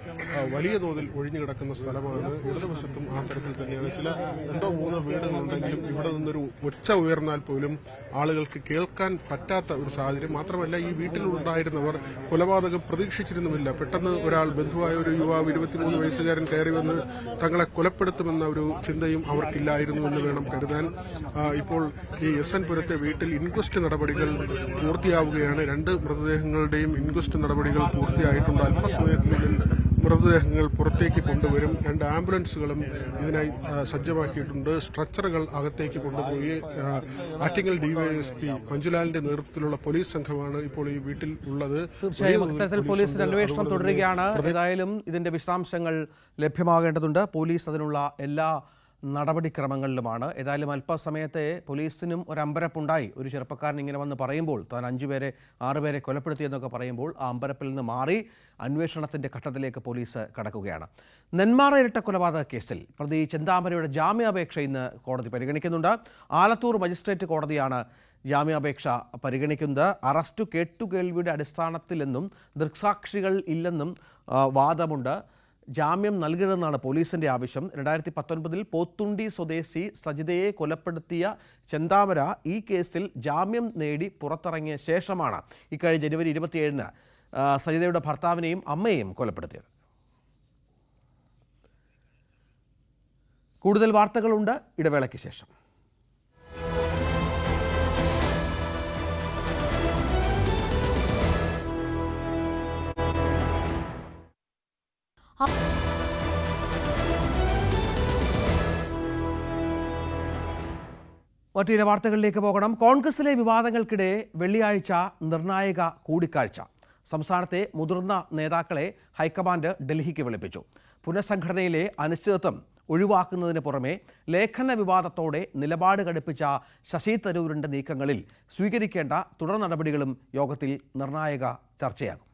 വലിയ തോതിൽ ഒഴിഞ്ഞു കിടക്കുന്ന സ്ഥലമാണ്. ഇടതുവശത്തും ആ തരത്തിൽ തന്നെയാണ്. ചില 2-3 വീടുകളുണ്ടെങ്കിലും ഇവിടെ നിന്നൊരു ഒച്ച ഉയർന്നാൽ പോലും ആളുകൾക്ക് കേൾക്കാൻ പറ്റാത്ത ഒരു സാഹചര്യം. മാത്രമല്ല, ഈ വീട്ടിലുണ്ടായിരുന്നവർ കൊലപാതകം പ്രതീക്ഷിച്ചിരുന്നുമില്ല. പെട്ടെന്ന് ഒരാൾ, ബന്ധുവായ ഒരു യുവാവ്, 23 വയസ്സുകാരൻ കയറി വന്ന് തങ്ങളെ കൊലപ്പെടുത്തുമെന്ന ഒരു ചിന്തയും അവർക്കില്ലായിരുന്നു എന്ന് വേണം കരുതാൻ. ഇപ്പോൾ ഈ SN പുരത്തെ വീട്ടിൽ ഇൻക്വസ്റ്റ് നടപടികൾ പൂർത്തിയാവുകയാണ്. 2 മൃതദേഹങ്ങളുടെയും ഇൻക്വസ്റ്റ് നടപടികൾ പൂർത്തിയായിട്ടുണ്ട്. അല്പസമയത്തിനുള്ളിൽ മൃതദേഹങ്ങൾ പുറത്തേക്ക് കൊണ്ടുവരും. 2 ആംബുലൻസുകളും ഇതിനായി സജ്ജമാക്കിയിട്ടുണ്ട്. സ്ട്രെച്ചറുകൾ അകത്തേക്ക് കൊണ്ടുപോയി ആറ്റിങ്ങൽ DYSP മഞ്ജുലാലിന്റെ നേതൃത്വത്തിലുള്ള പോലീസ് സംഘമാണ് ഇപ്പോൾ ഈ വീട്ടിൽ ഉള്ളത്. തീർച്ചയായും അത്തരത്തിൽ പോലീസിന്റെ അന്വേഷണം തുടരുകയാണ്. ഏതായാലും ഇതിന്റെ വിശദാംശങ്ങൾ ലഭ്യമാകേണ്ടതുണ്ട്. പോലീസ് അതിനുള്ള എല്ലാ നടപടിക്രമങ്ങളിലുമാണ്. ഏതായാലും അല്പസമയത്തെ പോലീസിനും ഒരു അമ്പരപ്പുണ്ടായി. ഒരു ചെറുപ്പക്കാരൻ ഇങ്ങനെ വന്ന് പറയുമ്പോൾ, താൻ 5 പേരെ 6 പേരെ കൊലപ്പെടുത്തിയെന്നൊക്കെ പറയുമ്പോൾ ആ അമ്പരപ്പിൽ നിന്ന് മാറി അന്വേഷണത്തിന്റെ ഘട്ടത്തിലേക്ക് പോലീസ് കടക്കുകയാണ്. നെന്മാറ ഇരട്ട കൊലപാതക കേസിൽ പ്രതി ചെന്താമരയുടെ ജാമ്യാപേക്ഷ ഇന്ന് കോടതി പരിഗണിക്കുന്നുണ്ട്. ആലത്തൂർ മജിസ്ട്രേറ്റ് കോടതിയാണ് ജാമ്യാപേക്ഷ പരിഗണിക്കുന്നത്. അറസ്റ്റ് കേട്ടുകേൾവിയുടെ അടിസ്ഥാനത്തിലെന്നും ദൃക്സാക്ഷികൾ ഇല്ലെന്നും വാദമുണ്ട്. ജാമ്യം നൽകണമെന്നാണ് പോലീസിന്റെ ആവശ്യം. 2019 പോത്തുണ്ടി സ്വദേശി സജിതയെ കൊലപ്പെടുത്തിയ ചെന്താമര ഈ കേസിൽ ജാമ്യം നേടി പുറത്തിറങ്ങിയ ശേഷമാണ് ഇക്കഴിഞ്ഞ ജനുവരി 27-ന് സജിതയുടെ ഭർത്താവിനെയും അമ്മയെയും കൊലപ്പെടുത്തിയത്. കൂടുതൽ വാർത്തകളുണ്ട് ഇടവേളയ്ക്ക് ശേഷം. മറ്റു വാർത്തകളിലേക്ക് പോകണം. കോൺഗ്രസിലെ വിവാദങ്ങൾക്കിടെ വെള്ളിയാഴ്ച നിർണായക കൂടിക്കാഴ്ച. സംസ്ഥാനത്തെ മുതിർന്ന നേതാക്കളെ ഹൈക്കമാൻഡ് ഡൽഹിക്ക് വിളിപ്പിച്ചു. പുനഃസംഘടനയിലെ അനിശ്ചിതത്വം ഒഴിവാക്കുന്നതിന് പുറമെ ലേഖന വിവാദത്തോടെ നിലപാട് കടുപ്പിച്ച ശശി തരൂരിന്റെ നീക്കങ്ങളിൽ സ്വീകരിക്കേണ്ട തുടർ നടപടികളും യോഗത്തിൽ നിർണായക ചർച്ചയാകും.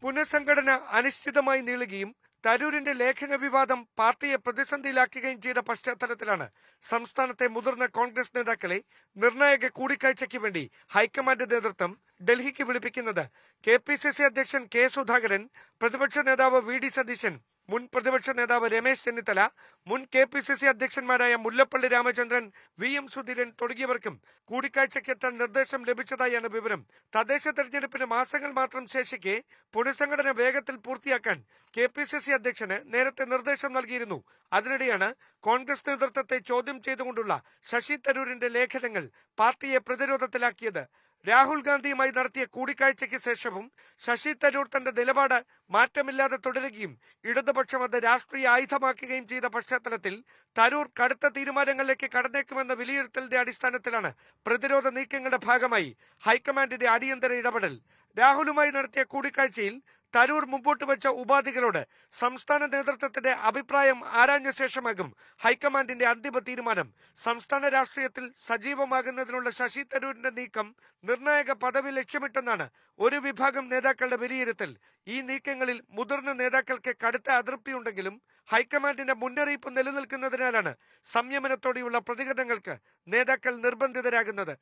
പുനഃസംഘടന അനിശ്ചിതമായി നീളുകയും തരൂരിന്റെ ലേഖന വിവാദം പാർട്ടിയെ പ്രതിസന്ധിയിലാക്കുകയും ചെയ്ത പശ്ചാത്തലത്തിലാണ് സംസ്ഥാനത്തെ മുതിർന്ന കോൺഗ്രസ് നേതാക്കളെ നിർണായക കൂടിക്കാഴ്ചയ്ക്ക് വേണ്ടി ഹൈക്കമാൻഡ് നേതൃത്വം ഡൽഹിക്ക് വിളിപ്പിക്കുന്നത്. KPCC അധ്യക്ഷൻ K സുധാകരൻ, പ്രതിപക്ഷ നേതാവ് VD സതീശൻ, മുൻ പ്രതിപക്ഷ നേതാവ് രമേശ് ചെന്നിത്തല, മുൻ KPCC അധ്യക്ഷന്മാരായ മുല്ലപ്പള്ളി രാമചന്ദ്രൻ, VM സുധീരൻ തുടങ്ങിയവർക്കും കൂടിക്കാഴ്ചയ്ക്കെത്താൻ നിർദ്ദേശം ലഭിച്ചതായാണ് വിവരം. തദ്ദേശ തെരഞ്ഞെടുപ്പിന് മാസങ്ങൾ മാത്രം ശേഷിക്കെ പുനഃസംഘടന വേഗത്തിൽ പൂർത്തിയാക്കാൻ KPCC അധ്യക്ഷന് നേരത്തെ നിർദ്ദേശം നൽകിയിരുന്നു. അതിനിടെയാണ് കോൺഗ്രസ് നേതൃത്വത്തെ ചോദ്യം ചെയ്തുകൊണ്ടുള്ള ശശി തരൂരിന്റെ ലേഖനങ്ങൾ പാർട്ടിയെ പ്രതിരോധത്തിലാക്കിയത്. രാഹുൽ ഗാന്ധിയുമായി നടത്തിയ കൂടിക്കാഴ്ചയ്ക്ക് ശേഷവും ശശി തരൂർ തന്റെ നിലപാട് മാറ്റമില്ലാതെ തുടരുകയും ഇടതുപക്ഷം അത് രാഷ്ട്രീയ ആയുധമാക്കുകയും ചെയ്ത പശ്ചാത്തലത്തിൽ തരൂർ കടുത്ത തീരുമാനങ്ങളിലേക്ക് കടന്നേക്കുമെന്ന വിലയിരുത്തലിന്റെ അടിസ്ഥാനത്തിലാണ് പ്രതിരോധ നീക്കങ്ങളുടെ ഭാഗമായി ഹൈക്കമാൻഡിന്റെ അടിയന്തര ഇടപെടൽ. രാഹുലുമായി നടത്തിയ കൂടിക്കാഴ്ചയിൽ തരൂർ മുമ്പോട്ട് വെച്ച ഉപാധികളോട് സംസ്ഥാന നേതൃത്വത്തിന്റെ അഭിപ്രായം ആരാഞ്ഞ ശേഷമാകും ഹൈക്കമാൻഡിന്റെ അന്തിമ തീരുമാനം. സംസ്ഥാന രാഷ്ട്രീയത്തിൽ സജീവമാകുന്നതിനുള്ള ശശി തരൂരിന്റെ നീക്കം നിർണായക പദവി ലക്ഷ്യമിട്ടെന്നാണ് ഒരു വിഭാഗം നേതാക്കളുടെ വിലയിരുത്തൽ. ഈ നീക്കങ്ങളിൽ മുതിർന്ന നേതാക്കൾക്ക് കടുത്ത അതൃപ്തിയുണ്ടെങ്കിലും ഹൈക്കമാൻഡിന്റെ മുന്നറിയിപ്പ് നിലനിൽക്കുന്നതിനാലാണ് സംയമനത്തോടെയുള്ള പ്രതികരണങ്ങൾക്ക് നേതാക്കൾ നിർബന്ധിതരാകുന്നത്.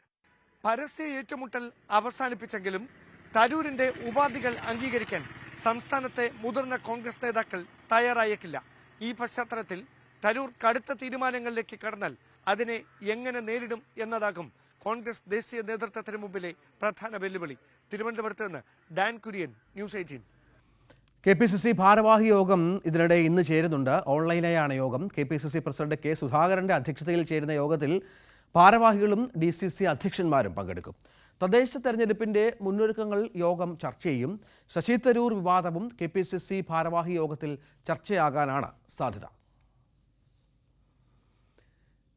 പരസ്യ ഏറ്റുമുട്ടൽ അവസാനിപ്പിച്ചെങ്കിലും തരൂരിന്റെ ഉപാധികൾ അംഗീകരിക്കാൻ സംസ്ഥാനത്തെ മുതിർന്ന കോൺഗ്രസ് നേതാക്കൾ തയ്യാറായേക്കില്ല. ഈ പശ്ചാത്തലത്തിൽ തരൂർ കടുത്ത തീരുമാനങ്ങളിലേക്ക് കടന്നാൽ അതിനെ എങ്ങനെ നേരിടും എന്നതാകും കോൺഗ്രസ് ദേശീയ നേതൃത്വത്തിന് മുമ്പിലെ പ്രധാന വെല്ലുവിളി. തിരുവനന്തപുരത്ത് നിന്ന് ഡാൻ കുര്യൻ, ന്യൂസ് 18. KPCC ഭാരവാഹി യോഗം ഇതിനിടെ ഇന്ന് ചേരുന്നുണ്ട്. ഓൺലൈനായാണ് യോഗം. KPCC president K. സുധാകരന്റെ അധ്യക്ഷതയിൽ ചേരുന്ന യോഗത്തിൽ ഭാരവാഹികളും DCC അധ്യക്ഷന്മാരും പങ്കെടുക്കും. തദ്ദേശ തെരഞ്ഞെടുപ്പിന്റെ മുന്നൊരുക്കങ്ങൾ യോഗം ചർച്ച ചെയ്യും. ശശി തരൂർ വിവാദവും KPCC ഭാരവാഹി യോഗത്തിൽ ചർച്ചയാകാനാണ് സാധ്യത.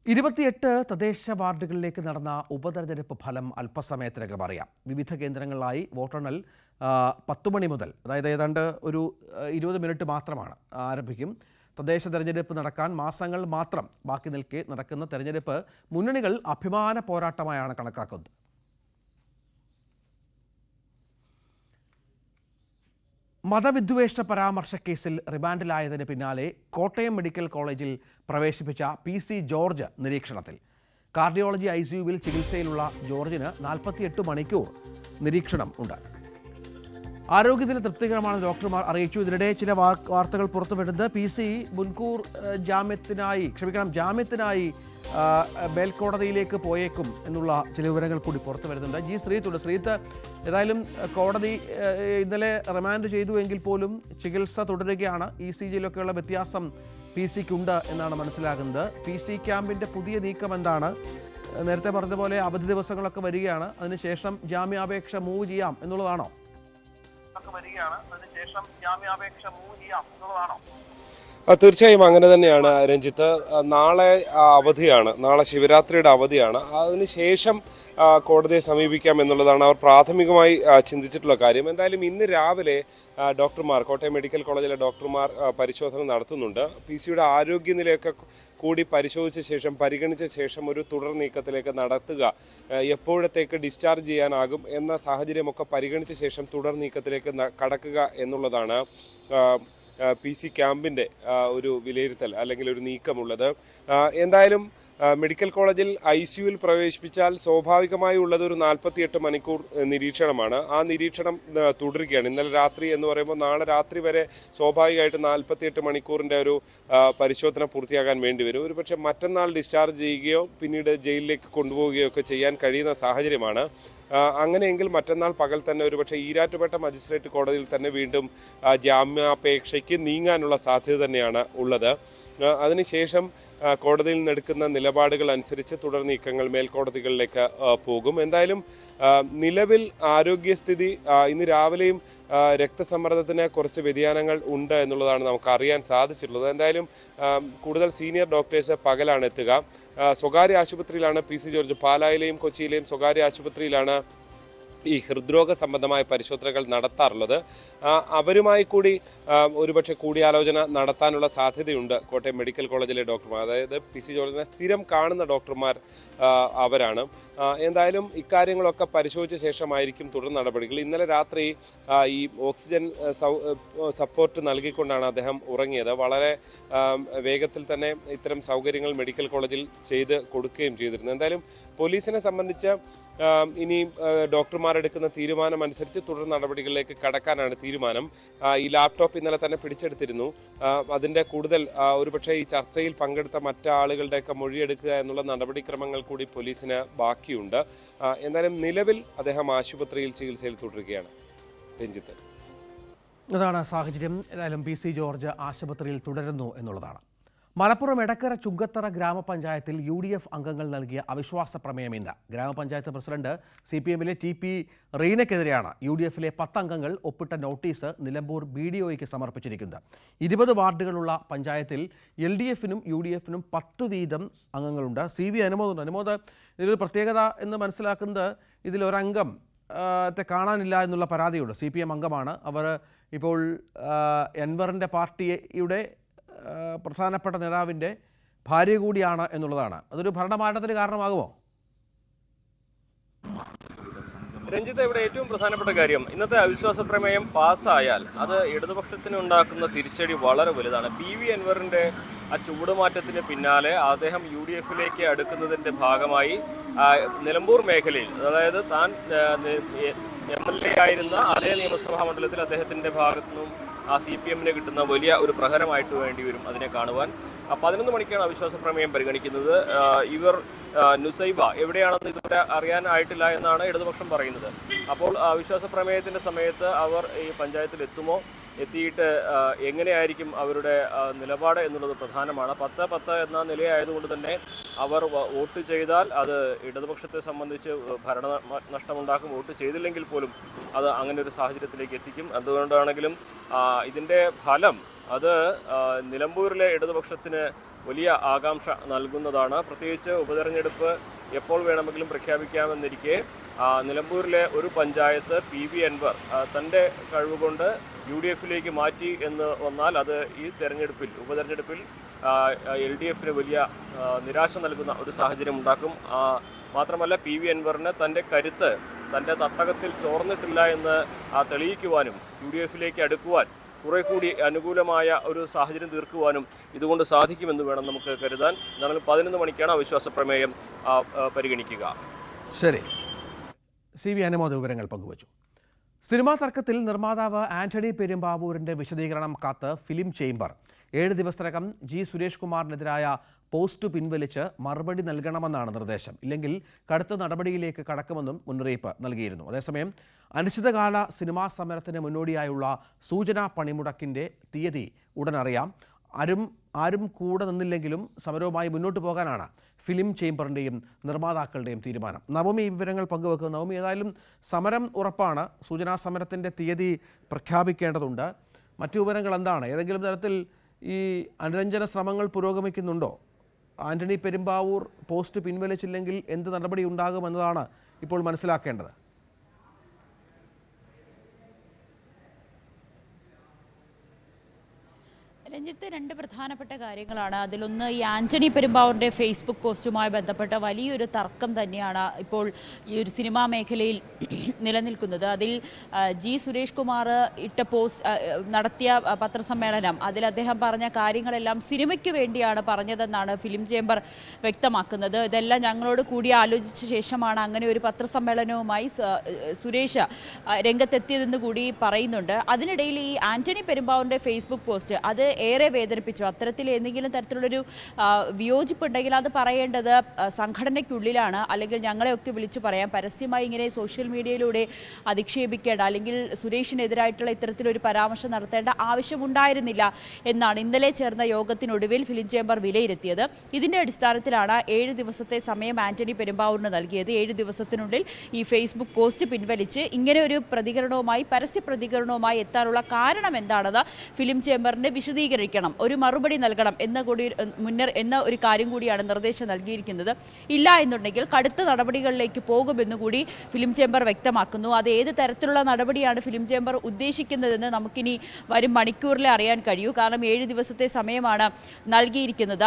28 തദ്ദേശ വാർഡുകളിലേക്ക് നടന്ന ഉപതെരഞ്ഞെടുപ്പ് ഫലം അല്പസമയത്തിനകം അറിയാം. വിവിധ കേന്ദ്രങ്ങളിലായി വോട്ടെണ്ണൽ 10 മണി മുതൽ, അതായത് ഏതാണ്ട് ഒരു 20 മിനിറ്റ് മാത്രമാണ് ആരംഭിക്കും. തദ്ദേശ തെരഞ്ഞെടുപ്പ് നടക്കാൻ മാസങ്ങൾ മാത്രം ബാക്കി നിൽക്കെ നടക്കുന്ന തെരഞ്ഞെടുപ്പ് മുന്നണികൾ അഭിമാന പോരാട്ടമായാണ് കണക്കാക്കുന്നത്. മതവിദ്വേഷ പരാമർശ കേസിൽ റിമാൻഡിലായതിന് പിന്നാലെ കോട്ടയം മെഡിക്കൽ കോളേജിൽ പ്രവേശിപ്പിച്ച PC ജോർജ് നിരീക്ഷണത്തിൽ. കാർഡിയോളജി ICUവിൽ ചികിത്സയിലുള്ള ജോർജിന് 48 മണിക്കൂർ നിരീക്ഷണം ഉണ്ട്. ആരോഗ്യത്തിന് തൃപ്തികരമാണ് ഡോക്ടർമാർ അറിയിച്ചു. ഇതിനിടെ ചില വാർത്തകൾ പുറത്തുവിടുന്നത് PC മുൻകൂർ ജാമ്യത്തിനായി മേൽക്കോടതിയിലേക്ക് പോയേക്കും എന്നുള്ള ചില വിവരങ്ങൾ കൂടി പുറത്തു വരുന്നുണ്ട്. ശ്രീത്തുണ്ട്. ശ്രീത്ത്, ഏതായാലും കോടതി ഇന്നലെ റിമാൻഡ് ചെയ്തുവെങ്കിൽ പോലും ചികിത്സ തുടരുകയാണ്. ECGയിലൊക്കെയുള്ള വ്യത്യാസം PC-ക്കുണ്ട് എന്നാണ് മനസ്സിലാകുന്നത്. PC ക്യാമ്പിൻ്റെ പുതിയ നീക്കം എന്താണ്? നേരത്തെ പറഞ്ഞതുപോലെ അവധി ദിവസങ്ങളൊക്കെ വരികയാണ്, അതിനുശേഷം ജാമ്യാപേക്ഷ മൂവ് ചെയ്യാം എന്നുള്ളതാണോ? തീർച്ചയായും അങ്ങനെ തന്നെയാണ് രഞ്ജിത്ത്. നാളെ അവധിയാണ്, നാളെ ശിവരാത്രിയുടെ അവധിയാണ്. അതിനുശേഷം കോടതിയെ സമീപിക്കാം എന്നുള്ളതാണ് അവർ പ്രാഥമികമായി ചിന്തിച്ചിട്ടുള്ള കാര്യം. എന്തായാലും ഇന്ന് രാവിലെ ഡോക്ടർമാർ, കോട്ടയം മെഡിക്കൽ കോളേജിലെ ഡോക്ടർമാർ പരിശോധന നടത്തുന്നുണ്ട്. PC-യുടെ ആരോഗ്യനിലയൊക്കെ കൂടി പരിശോധിച്ച ശേഷം, പരിഗണിച്ച ശേഷം ഒരു തുടർ നീക്കത്തിലേക്ക് നടത്തുക, എപ്പോഴത്തേക്ക് ഡിസ്ചാർജ് ചെയ്യാനാകും എന്ന സാഹചര്യമൊക്കെ പരിഗണിച്ച ശേഷം തുടർ നീക്കത്തിലേക്ക് കടക്കുക എന്നുള്ളതാണ് PC ക്യാമ്പിൻ്റെ ഒരു വിലയിരുത്തൽ അല്ലെങ്കിൽ ഒരു നീക്കമുള്ളത്. എന്തായാലും മെഡിക്കൽ കോളേജിൽ ICUവിൽ പ്രവേശിപ്പിച്ചാൽ സ്വാഭാവികമായി ഉള്ളത് ഒരു 48 മണിക്കൂർ നിരീക്ഷണമാണ്. ആ നിരീക്ഷണം തുടരുകയാണ്. ഇന്നലെ രാത്രി എന്ന് പറയുമ്പോൾ നാളെ രാത്രി വരെ സ്വാഭാവികമായിട്ട് 48 മണിക്കൂറിൻ്റെ ഒരു പരിശോധന പൂർത്തിയാകാൻ വേണ്ടിവരും. ഒരു പക്ഷേ മറ്റന്നാൾ ഡിസ്ചാർജ് ചെയ്യുകയോ പിന്നീട് ജയിലിലേക്ക് കൊണ്ടുപോവുകയോ ഒക്കെ ചെയ്യാൻ കഴിയുന്ന സാഹചര്യമാണ്. അങ്ങനെയെങ്കിൽ മറ്റന്നാൾ പകൽ തന്നെ ഒരുപക്ഷെ ഈരാറ്റുപേട്ട മജിസ്ട്രേറ്റ് കോടതിയിൽ തന്നെ വീണ്ടും ജാമ്യാപേക്ഷയ്ക്ക് നീങ്ങാനുള്ള സാധ്യത തന്നെയാണ് ഉള്ളത്. അതിനുശേഷം കോടതിയിൽ നിന്നെടുക്കുന്ന നിലപാടുകൾ അനുസരിച്ച് തുടർ നീക്കങ്ങൾ മേൽക്കോടതികളിലേക്ക് പോകും. എന്തായാലും നിലവിൽ ആരോഗ്യസ്ഥിതി ഇന്ന് രാവിലെയും രക്തസമ്മർദ്ദത്തിന് കുറച്ച് വ്യതിയാനങ്ങൾ ഉണ്ട് എന്നുള്ളതാണ് നമുക്ക് അറിയാൻ സാധിച്ചിട്ടുള്ളത്. എന്തായാലും കൂടുതൽ സീനിയർ ഡോക്ടേഴ്സ് പകലാണ് എത്തുക. സ്വകാര്യ ആശുപത്രിയിലാണ് PC ജോർജ്, പാലായിലെയും കൊച്ചിയിലെയും സ്വകാര്യ ആശുപത്രിയിലാണ് ഈ ഹൃദ്രോഗ സംബന്ധമായ പരിശോധനകൾ നടത്താറുള്ളത്. അവരുമായി കൂടി ഒരുപക്ഷെ കൂടിയാലോചന നടത്താനുള്ള സാധ്യതയുണ്ട് കോട്ടയം മെഡിക്കൽ കോളേജിലെ ഡോക്ടർമാർ. അതായത് PC ജോർജിനെ സ്ഥിരം കാണുന്ന ഡോക്ടർമാർ അവരാണ്. എന്തായാലും ഇക്കാര്യങ്ങളൊക്കെ പരിശോധിച്ച ശേഷമായിരിക്കും തുടർ നടപടികൾ. ഇന്നലെ രാത്രി ഈ ഓക്സിജൻ സപ്പോർട്ട് നൽകിക്കൊണ്ടാണ് അദ്ദേഹം ഉറങ്ങിയത്. വളരെ വേഗത്തിൽ തന്നെ ഇത്തരം സൗകര്യങ്ങൾ മെഡിക്കൽ കോളേജിൽ ചെയ്ത് കൊടുക്കുകയും ചെയ്തിരുന്നു. എന്തായാലും പോലീസിനെ സംബന്ധിച്ച് ഇനി ഡോക്ടർമാരെടുക്കുന്ന തീരുമാനം അനുസരിച്ച് തുടർ നടപടികളിലേക്ക് കടക്കാനാണ് തീരുമാനം. ഈ ലാപ്ടോപ്പ് ഇന്നലെ തന്നെ പിടിച്ചെടുത്തിരുന്നു. അതിൻ്റെ കൂടുതൽ ഒരുപക്ഷെ ഈ ചർച്ചയിൽ പങ്കെടുത്ത മറ്റാളുകളുടെയൊക്കെ മൊഴിയെടുക്കുക എന്നുള്ള നടപടിക്രമങ്ങൾ കൂടി പോലീസിന് ബാക്കിയുണ്ട്. എന്തായാലും നിലവിൽ അദ്ദേഹം ആശുപത്രിയിൽ ചികിത്സയിൽ തുടരുകയാണ്. രഞ്ജിത്ത്, അതാണ് സാഹചര്യം. ഏതായാലും PC ജോർജ് ആശുപത്രിയിൽ തുടരുന്നു എന്നുള്ളതാണ്. മലപ്പുറം എടക്കര ചുങ്കത്തറ ഗ്രാമപഞ്ചായത്തിൽ UDF അംഗങ്ങൾ നൽകിയ അവിശ്വാസ പ്രമേയം ഇന്ന്. ഗ്രാമപഞ്ചായത്ത് പ്രസിഡന്റ് CPM-ലെ TP റീനയ്ക്കെതിരെയാണ് UDF-ലെ 10 അംഗങ്ങൾ ഒപ്പിട്ട നോട്ടീസ് നിലമ്പൂർ BDOയ്ക്ക് സമർപ്പിച്ചിരിക്കുന്നത്. 20 വാർഡുകളുള്ള പഞ്ചായത്തിൽ LDF-നും UDF-നും 10 വീതം അംഗങ്ങളുണ്ട്. CV അനുമോദ്, ഇതിലൊരു പ്രത്യേകത എന്ന് മനസ്സിലാക്കുന്നത് ഇതിലൊരംഗം കാണാനില്ല എന്നുള്ള പരാതിയുണ്ട്. CPM അംഗമാണ്. അവർ ഇപ്പോൾ അൻവറിൻ്റെ പാർട്ടിയുടെ പ്രധാനപ്പെട്ട നേതാവിൻ്റെ ഭാര്യ കൂടിയാണ് എന്നുള്ളതാണ്. അതൊരു ഭരണമാറ്റത്തിന് കാരണമാകുമോ? രഞ്ജിത്ത്, ഇവിടെ ഏറ്റവും പ്രധാനപ്പെട്ട കാര്യം, ഇന്നത്തെ അവിശ്വാസ പ്രമേയം പാസ്സായാൽ അത് ഇടതുപക്ഷത്തിന് ഉണ്ടാക്കുന്ന തിരിച്ചടി വളരെ വലുതാണ്. PV അൻവറിന്റെ ആ ചുവടുമാറ്റത്തിന് പിന്നാലെ അദ്ദേഹം UDF-ലേക്ക് അടുക്കുന്നതിന്റെ ഭാഗമായി നിലമ്പൂർ മേഖലയിൽ, അതായത് താൻ MLA ആയിരുന്ന അതേ നിയമസഭാ മണ്ഡലത്തിൽ അദ്ദേഹത്തിന്റെ ഭാഗത്തു നിന്നും CPM-ന് കിട്ടുന്ന വലിയ ഒരു പ്രഹരമായിട്ട് വേണ്ടി വരും അതിനെ കാണുവാൻ. 11 മണിക്കാണ് അവിശ്വാസ പ്രമേയം പരിഗണിക്കുന്നത്. ഇവർ നുസൈബ എവിടെയാണെന്ന് ഇതുവരെ അറിയാനായിട്ടില്ല എന്നാണ് ഇടതുപക്ഷം പറയുന്നത്. അപ്പോൾ അവിശ്വാസ പ്രമേയത്തിന്റെ സമയത്ത് അവർ ഈ പഞ്ചായത്തിൽ എത്തിയിട്ട് എങ്ങനെയായിരിക്കും അവരുടെ നിലപാട് എന്നുള്ളത് പ്രധാനമാണ്. 10-10 എന്ന നിലയായതുകൊണ്ട് തന്നെ അവർ വോട്ട് ചെയ്താൽ അത് ഇടതുപക്ഷത്തെ സംബന്ധിച്ച് ഭരണ നഷ്ടമുണ്ടാക്കും. വോട്ട് ചെയ്തില്ലെങ്കിൽ പോലും അത് അങ്ങനെ ഒരു സാഹചര്യത്തിലേക്ക് എത്തിക്കും. അതുകൊണ്ടാണെങ്കിലും ഇതിൻ്റെ ഫലം അത് നിലമ്പൂരിലെ ഇടതുപക്ഷത്തിന് വലിയ ആകാംക്ഷ നൽകുന്നതാണ്. പ്രത്യേകിച്ച് ഉപതെരഞ്ഞെടുപ്പ് എപ്പോൾ വേണമെങ്കിലും പ്രഖ്യാപിക്കാമെന്നിരിക്കെ നിലമ്പൂരിലെ ഒരു പഞ്ചായത്ത് PV അൻവർ തൻ്റെ കഴിവുകൊണ്ട് UDF-ലേക്ക് മാറ്റി എന്ന് വന്നാൽ അത് ഈ ഉപതെരഞ്ഞെടുപ്പിൽ LDF-ന് വലിയ നിരാശ നൽകുന്ന ഒരു സാഹചര്യം ഉണ്ടാക്കും. മാത്രമല്ല PV അൻവറിന് തൻ്റെ കരുത്ത് തൻ്റെ തട്ടകത്തിൽ ചോർന്നിട്ടില്ല എന്ന് തെളിയിക്കുവാനും UDF-ലേക്ക് അടുക്കുവാൻ കുറെ കൂടി അനുകൂലമായ ഒരു സാഹചര്യം തീർക്കുവാനും ഇതുകൊണ്ട് സാധിക്കുമെന്ന് വേണം നമുക്ക് കരുതാൻ. എന്നാലും 11 മണിക്കാണ് അവിശ്വാസ പ്രമേയം പരിഗണിക്കുക. ശരി, CV അനുമോദ വിവരങ്ങൾ പങ്കുവച്ചു. സിനിമാ തർക്കത്തിൽ നിർമ്മാതാവ് ആന്റണി പെരുമ്പാവൂരിന്റെ വിശദീകരണം കാത്ത് ഫിലിം ചേംബർ 7 ദിവസത്തിനകം G സുരേഷ് കുമാറിനെതിരായ പോസ്റ്റ് പിൻവലിച്ച് മറുപടി നൽകണമെന്നാണ് നിർദ്ദേശം. ഇല്ലെങ്കിൽ കടുത്ത നടപടിയിലേക്ക് കടക്കുമെന്നും മുന്നറിയിപ്പ് നൽകിയിരുന്നു. അതേസമയം അനിശ്ചിതകാല സിനിമാ സമരത്തിന് മുന്നോടിയായുള്ള സൂചനാ പണിമുടക്കിന്റെ തീയതി ഉടനറിയാം. ആരും കൂടെ നിന്നില്ലെങ്കിലും സമരവുമായി മുന്നോട്ട് പോകാനാണ് ഫിലിം ചേംബറിൻ്റെയും നിർമ്മാതാക്കളുടെയും തീരുമാനം. നവമി വിവരങ്ങൾ പങ്കുവെക്കുന്നു. നവമി, ഏതായാലും സമരം ഉറപ്പാണ്. സൂചനാ സമരത്തിൻ്റെ തീയതി പ്രഖ്യാപിക്കേണ്ടതുണ്ട്. മറ്റു വിവരങ്ങൾ എന്താണ്? ഏതെങ്കിലും തരത്തിൽ ഈ അനുരഞ്ജന ശ്രമങ്ങൾ പുരോഗമിക്കുന്നുണ്ടോ? ആന്റണി പെരുമ്പാവൂർ പോസ്റ്റ് പിൻവലിച്ചില്ലെങ്കിൽ എന്ത് നടപടി ഉണ്ടാകുമെന്നതാണ് ഇപ്പോൾ മനസ്സിലാക്കേണ്ടത്. രഞ്ജിത്ത്, 2 പ്രധാനപ്പെട്ട കാര്യങ്ങളാണ്. അതിലൊന്ന് ഈ ആന്റണി പെരുമ്പാവൂരിൻ്റെ ഫേസ്ബുക്ക് പോസ്റ്റുമായി ബന്ധപ്പെട്ട വലിയൊരു തർക്കം തന്നെയാണ് ഇപ്പോൾ ഈ ഒരു സിനിമാ മേഖലയിൽ നിലനിൽക്കുന്നത്. അതിൽ G സുരേഷ് കുമാർ ഇട്ട നടത്തിയ പത്രസമ്മേളനം, അതിൽ അദ്ദേഹം പറഞ്ഞ കാര്യങ്ങളെല്ലാം സിനിമയ്ക്ക് വേണ്ടിയാണ് പറഞ്ഞതെന്നാണ് ഫിലിം ചേംബർ വ്യക്തമാക്കുന്നത്. ഇതെല്ലാം ഞങ്ങളോട് കൂടി ആലോചിച്ച ശേഷമാണ് അങ്ങനെ ഒരു പത്രസമ്മേളനവുമായി സുരേഷ് രംഗത്തെത്തിയതെന്ന് കൂടി പറയുന്നുണ്ട്. അതിനിടയിൽ ഈ ആന്റണി പെരുമ്പാവൂരിൻ്റെ ഫേസ്ബുക്ക് പോസ്റ്റ് അത് ഏറെ വേദനിപ്പിച്ചു. അത്തരത്തിൽ എന്തെങ്കിലും തരത്തിലുള്ളൊരു വിയോജിപ്പുണ്ടെങ്കിൽ അത് പറയേണ്ടത് സംഘടനയ്ക്കുള്ളിലാണ്, അല്ലെങ്കിൽ ഞങ്ങളെയൊക്കെ വിളിച്ചു പറയാം. പരസ്യമായി ഇങ്ങനെ സോഷ്യൽ മീഡിയയിലൂടെ അധിക്ഷേപിക്കേണ്ട, അല്ലെങ്കിൽ സുരേഷിനെതിരായിട്ടുള്ള ഇത്തരത്തിലൊരു പരാമർശം നടത്തേണ്ട ആവശ്യമുണ്ടായിരുന്നില്ല എന്നാണ് ഇന്നലെ ചേർന്ന യോഗത്തിനൊടുവിൽ ഫിലിം ചേംബർ വിലയിരുത്തിയത്. ഇതിന്റെ അടിസ്ഥാനത്തിലാണ് 7 ദിവസത്തെ സമയം ആന്റണി പെരുമ്പാവൂരിന് നൽകിയത്. 7 ദിവസത്തിനുള്ളിൽ ഈ ഫേസ്ബുക്ക് പോസ്റ്റ് പിൻവലിച്ച് ഇങ്ങനെ ഒരു പ്രതികരണവുമായി, പരസ്യ പ്രതികരണവുമായി എത്താനുള്ള കാരണം എന്താണെന്ന് ഫിലിം ചേംബറിന്റെ വിശദീകരിക്കണം, ഒരു മറുപടി നൽകണം എന്ന ഒരു കാര്യം കൂടിയാണ് നിർദ്ദേശം നൽകിയിരിക്കുന്നത്. ഇല്ല എന്നുണ്ടെങ്കിൽ കടുത്ത നടപടികളിലേക്ക് പോകുമെന്ന് കൂടി ഫിലിം ചേംബർ വ്യക്തമാക്കുന്നു. അത് ഏത് തരത്തിലുള്ള നടപടിയാണ് ഫിലിം ചേംബർ ഉദ്ദേശിക്കുന്നതെന്ന് നമുക്കിനി വരും മണിക്കൂറിലെ അറിയാൻ കഴിയൂ. കാരണം 7 ദിവസത്തെ സമയമാണ് നൽകിയിരിക്കുന്നത്.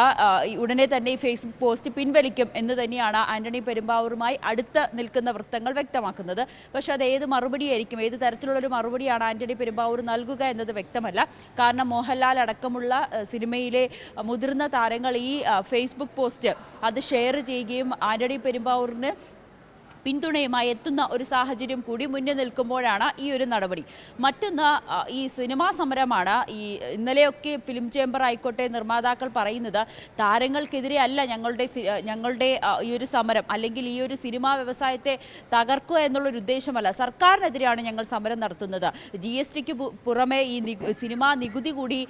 ഉടനെ തന്നെ ഈ ഫേസ്ബുക്ക് പോസ്റ്റ് പിൻവലിക്കും എന്ന് തന്നെയാണ് ആന്റണി പെരുമ്പാവൂരുമായി അടുത്ത് നിൽക്കുന്ന വൃത്തങ്ങൾ വ്യക്തമാക്കുന്നത്. പക്ഷേ അത് ഏത് മറുപടിയായിരിക്കും, ഏത് തരത്തിലുള്ളൊരു മറുപടിയാണ് ആന്റണി പെരുമ്പാവൂർ നൽകുക എന്നത് വ്യക്തമല്ല. കാരണം മോഹൻലാൽ അടക്കമുള്ള സിനിമയിലെ മുതിർന്ന താരങ്ങൾ ഈ ഫേസ്ബുക്ക് പോസ്റ്റ് അത് ഷെയർ ചെയ്യുകയും ആന്റണി പെരുമ്പാവൂരിന് പിന്തുണയുമായി എത്തുന്ന ഒരു സാഹചര്യം കൂടി മുന്നിൽ നിൽക്കുമ്പോഴാണ് ഈ ഒരു നടപടി. മറ്റൊന്ന്, ഈ സിനിമാ സമരമാണ്. ഈ ഇന്നലെയൊക്കെ ഫിലിം ചേംബർ ആയിക്കോട്ടെ നിർമ്മാതാക്കൾ പറയുന്നത് താരങ്ങൾക്കെതിരെ അല്ല ഞങ്ങളുടെ ഈ ഒരു സമരം, അല്ലെങ്കിൽ ഈ ഒരു സിനിമാ വ്യവസായത്തെ തകർക്കുക എന്നുള്ളൊരു ഉദ്ദേശമല്ല, സർക്കാരിനെതിരെയാണ് ഞങ്ങൾ സമരം നടത്തുന്നത്. GSTക്ക് പുറമെ ഈ സിനിമാ നികുതി കൂടി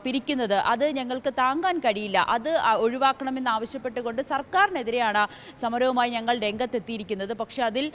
പിരിക്കുന്നത് അത് ഞങ്ങൾക്ക് താങ്ങാൻ കഴിയില്ല, അത് ഒഴിവാക്കണമെന്ന് ആവശ്യപ്പെട്ടുകൊണ്ട് സർക്കാരിനെതിരെയാണ് സമരവുമായി ഞങ്ങൾ രംഗത്തെത്തിയിരിക്കുന്നത്. പക്ഷെ അതിൽ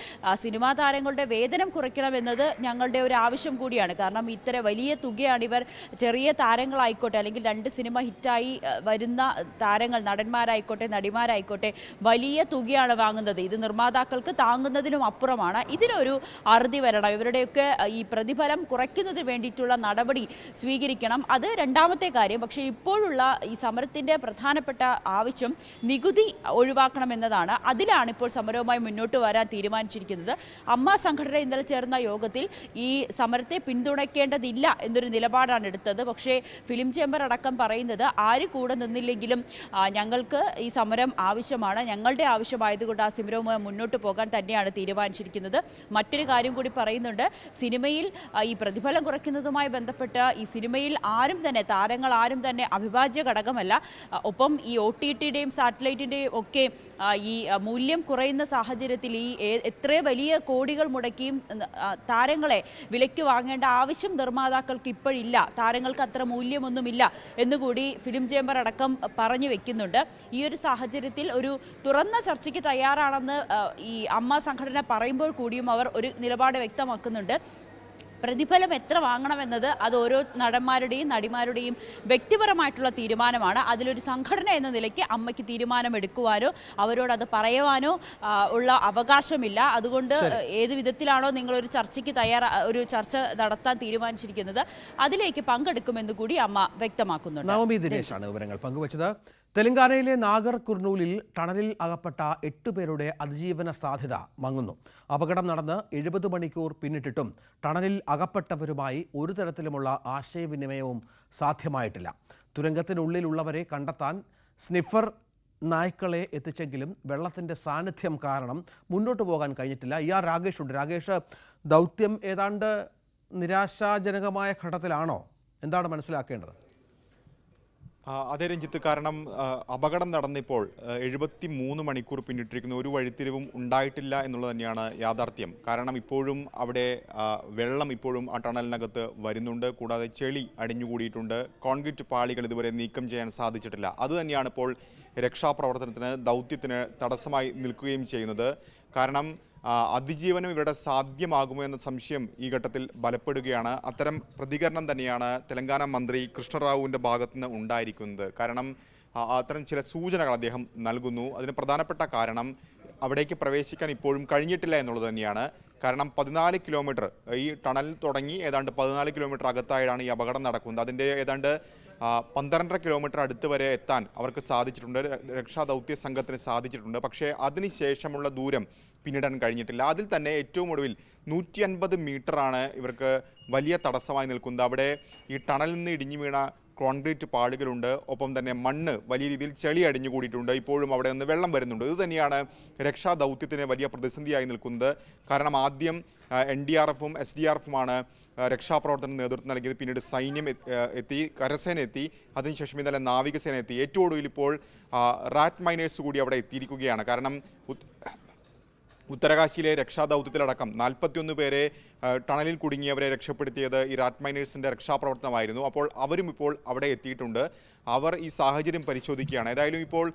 സിനിമാ താരങ്ങളുടെ വേതനം കുറയ്ക്കണമെന്നത് ഞങ്ങളുടെ ഒരു ആവശ്യം കൂടിയാണ്. കാരണം ഇത്ര വലിയ തുകയാണ് ഇവർ, ചെറിയ താരങ്ങളായിക്കോട്ടെ അല്ലെങ്കിൽ 2 സിനിമ ഹിറ്റായി വരുന്ന താരങ്ങൾ, നടന്മാരായിക്കോട്ടെ നടിമാരായിക്കോട്ടെ, വലിയ തുകയാണ് വാങ്ങുന്നത്. ഇത് നിർമ്മാതാക്കൾക്ക് താങ്ങുന്നതിനും അപ്പുറമാണ്. ഇതിനൊരു അറുതി വരണം. ഇവരുടെയൊക്കെ ഈ പ്രതിഫലം കുറയ്ക്കുന്നതിന് വേണ്ടിയിട്ടുള്ള നടപടി സ്വീകരിക്കണം. അത് രണ്ടാമത്തെ കാര്യം. പക്ഷേ ഇപ്പോഴുള്ള ഈ സമരത്തിൻ്റെ പ്രധാനപ്പെട്ട ആവശ്യം നികുതി ഒഴിവാക്കണമെന്നതാണ്. അതിലാണ് ഇപ്പോൾ സമരവുമായി മുന്നോട്ട് മുന്നോട്ട് വരാൻ തീരുമാനിച്ചിരിക്കുന്നത്. അമ്മ സംഘടന ഇന്നലെ ചേർന്ന യോഗത്തിൽ ഈ സമരത്തെ പിന്തുണയ്ക്കേണ്ടതില്ല എന്നൊരു നിലപാടാണ് എടുത്തത്. പക്ഷേ ഫിലിം ചേംബർ അടക്കം പറയുന്നത് ആര് കൂടെ നിന്നില്ലെങ്കിലും ഞങ്ങൾക്ക് ഈ സമരം ആവശ്യമാണ്, ഞങ്ങളുടെ ആവശ്യമായതുകൊണ്ട് ആ സമരവുമായി മുന്നോട്ട് പോകാൻ തന്നെയാണ് തീരുമാനിച്ചിരിക്കുന്നത്. മറ്റൊരു കാര്യം കൂടി പറയുന്നുണ്ട്. സിനിമയിൽ ഈ പ്രതിഫലം കുറയ്ക്കുന്നതുമായി ബന്ധപ്പെട്ട് ഈ സിനിമയിൽ ആരും തന്നെ താരങ്ങൾ ആരും തന്നെ അവിഭാജ്യ ഘടകമല്ല. ഒപ്പം ഈ OTTയുടെയും സാറ്റലൈറ്റിൻ്റെയും ഒക്കെ ഈ മൂല്യം കുറയുന്ന സാഹചര്യത്തിൽ ഈ എത്ര വലിയ കോടികൾ മുടക്കിയും താരങ്ങളെ വിലയ്ക്ക് വാങ്ങേണ്ട ആവശ്യം നിർമ്മാതാക്കൾക്ക് ഇപ്പോഴില്ല, താരങ്ങൾക്ക് അത്ര മൂല്യമൊന്നുമില്ല എന്നുകൂടി ഫിലിം ചേംബർ അടക്കം പറഞ്ഞു വെക്കുന്നുണ്ട്. ഈ ഒരു സാഹചര്യത്തിൽ ഒരു തുറന്ന ചർച്ചയ്ക്ക് തയ്യാറാണെന്ന് ഈ അമ്മ സംഘടന പറയുമ്പോൾ കൂടിയും അവർ ഒരു നിലപാട് വ്യക്തമാക്കുന്നുണ്ട്. പ്രതിഫലം എത്ര വാങ്ങണമെന്നത് അത് ഓരോ നടന്മാരുടെയും നടിമാരുടെയും വ്യക്തിപരമായിട്ടുള്ള തീരുമാനമാണ്. അതിലൊരു സംഘടന എന്ന നിലയ്ക്ക് അമ്മയ്ക്ക് തീരുമാനമെടുക്കുവാനോ അവരോട് അത് പറയുവാനോ ഉള്ള അവകാശമില്ല. അതുകൊണ്ട് ഏത് വിധത്തിലാണോ നിങ്ങളൊരു ചർച്ചയ്ക്ക് ഒരു ചർച്ച നടത്താൻ തീരുമാനിച്ചിരിക്കുന്നത് അതിലേക്ക് പങ്കെടുക്കുമെന്ന് കൂടി അമ്മ വ്യക്തമാക്കുന്നുണ്ട്. നവമി ദിനേശാണ് വിവരങ്ങൾ പങ്കുവച്ചത്. തെലങ്കാനയിലെ നാഗർ കുർനൂലിൽ ടണലിൽ അകപ്പെട്ട 8 പേരുടെ അതിജീവന സാധ്യത മങ്ങുന്നു. അപകടം നടന്ന് 70 മണിക്കൂർ പിന്നിട്ടിട്ടും ടണലിൽ അകപ്പെട്ടവരുമായി ഒരു തരത്തിലുമുള്ള ആശയവിനിമയവും സാധ്യമായിട്ടില്ല. തുരങ്കത്തിനുള്ളിലുള്ളവരെ കണ്ടെത്താൻ സ്നിഫർ നായ്ക്കളെ എത്തിച്ചെങ്കിലും വെള്ളത്തിൻ്റെ സാന്നിധ്യം കാരണം മുന്നോട്ട് പോകാൻ കഴിഞ്ഞിട്ടില്ല. രാഗേഷ് ഉണ്ട്. രാഗേഷ്, ദൗത്യം ഏതാണ്ട് നിരാശാജനകമായ ഘട്ടത്തിലാണോ? എന്താണ് മനസ്സിലാക്കേണ്ടത്? അതേ രഞ്ജിത്ത്, കാരണം അപകടം നടന്നിപ്പോൾ 73 മണിക്കൂർ പിന്നിട്ടിരിക്കുന്ന ഒരു വഴിത്തിരിവും ഉണ്ടായിട്ടില്ല എന്നുള്ളത് തന്നെയാണ് യാഥാർത്ഥ്യം. കാരണം ഇപ്പോഴും അവിടെ വെള്ളം ഇപ്പോഴും ആ ടണലിനകത്ത് വരുന്നുണ്ട്. കൂടാതെ ചെളി അടിഞ്ഞുകൂടിയിട്ടുണ്ട്. കോൺക്രീറ്റ് പാളികൾ ഇതുവരെ നീക്കം ചെയ്യാൻ സാധിച്ചിട്ടില്ല. അതുതന്നെയാണ് ഇപ്പോൾ രക്ഷാപ്രവർത്തനത്തിന്, ദൗത്യത്തിന് തടസ്സമായി നിൽക്കുകയും ചെയ്യുന്നത്. കാരണം അതിജീവനം ഇവിടെ സാധ്യമാകുമോ എന്ന സംശയം ഈ ഘട്ടത്തിൽ ബലപ്പെടുകയാണ്. അത്തരം പ്രതികരണം തന്നെയാണ് തെലങ്കാന മന്ത്രി കൃഷ്ണറാവുവിൻ്റെ ഭാഗത്തുനിന്ന് ഉണ്ടായിരിക്കുന്നത്. കാരണം അത്തരം ചില സൂചനകൾ അദ്ദേഹം നൽകുന്നു. അതിന് പ്രധാനപ്പെട്ട കാരണം അവിടേക്ക് പ്രവേശിക്കാൻ ഇപ്പോഴും കഴിഞ്ഞിട്ടില്ല എന്നുള്ളത് തന്നെയാണ്. കാരണം 14 കിലോമീറ്റർ ഈ ടണൽ തുടങ്ങി ഏതാണ്ട് 14 കിലോമീറ്റർ അകത്തായാണ് ഈ അപകടം നടക്കുന്നത്. അതിൻ്റെ ഏതാണ്ട് 12.5 കിലോമീറ്റർ അടുത്ത് വരെ എത്താൻ അവർക്ക് സാധിച്ചിട്ടുണ്ട്, രക്ഷാദൗത്യ സംഘത്തിന് സാധിച്ചിട്ടുണ്ട്. പക്ഷേ അതിനുശേഷമുള്ള ദൂരം പിന്നിടാൻ കഴിഞ്ഞിട്ടില്ല. അതിൽ തന്നെ ഏറ്റവും ഒടുവിൽ 150 മീറ്ററാണ് ഇവർക്ക് വലിയ തടസ്സമായി നിൽക്കുന്നത്. അവിടെ ഈ ടണലിൽ നിന്ന് ഇടിഞ്ഞു വീണ കോൺക്രീറ്റ് പാടുകളുണ്ട്. ഒപ്പം തന്നെ മണ്ണ്, വലിയ രീതിയിൽ ചെളി അടിഞ്ഞുകൂടിയിട്ടുണ്ട്. ഇപ്പോഴും അവിടെ നിന്ന് വെള്ളം വരുന്നുണ്ട്. ഇത് തന്നെയാണ് രക്ഷാദൗത്യത്തിന് വലിയ പ്രതിസന്ധിയായി നിൽക്കുന്നത്. കാരണം ആദ്യം NDRFും SDRFുമാണ് രക്ഷാപ്രവർത്തനം നേതൃത്വം നൽകിയത്. പിന്നീട് സൈന്യം എത്തി, കരസേന എത്തി, അതിനുശേഷം ഇന്നലെ നാവികസേന എത്തി. ഏറ്റവും ഒടുവിൽ ഇപ്പോൾ റാറ്റ് മൈനേഴ്സ് കൂടി അവിടെ എത്തിയിരിക്കുകയാണ്. കാരണം ഉത്തരകാശിയിലെ രക്ഷാദൗത്യത്തിലടക്കം 41 പേരെ ടണലിൽ കുടുങ്ങിയവരെ രക്ഷപ്പെടുത്തിയത് ഈ റാറ്റ് മൈനേഴ്സിൻ്റെ രക്ഷാപ്രവർത്തനമായിരുന്നു. അപ്പോൾ അവരും ഇപ്പോൾ അവിടെ എത്തിയിട്ടുണ്ട്. അവർ ഈ സാഹചര്യം പരിശോധിക്കുകയാണ്. ഏതായാലും ഇപ്പോൾ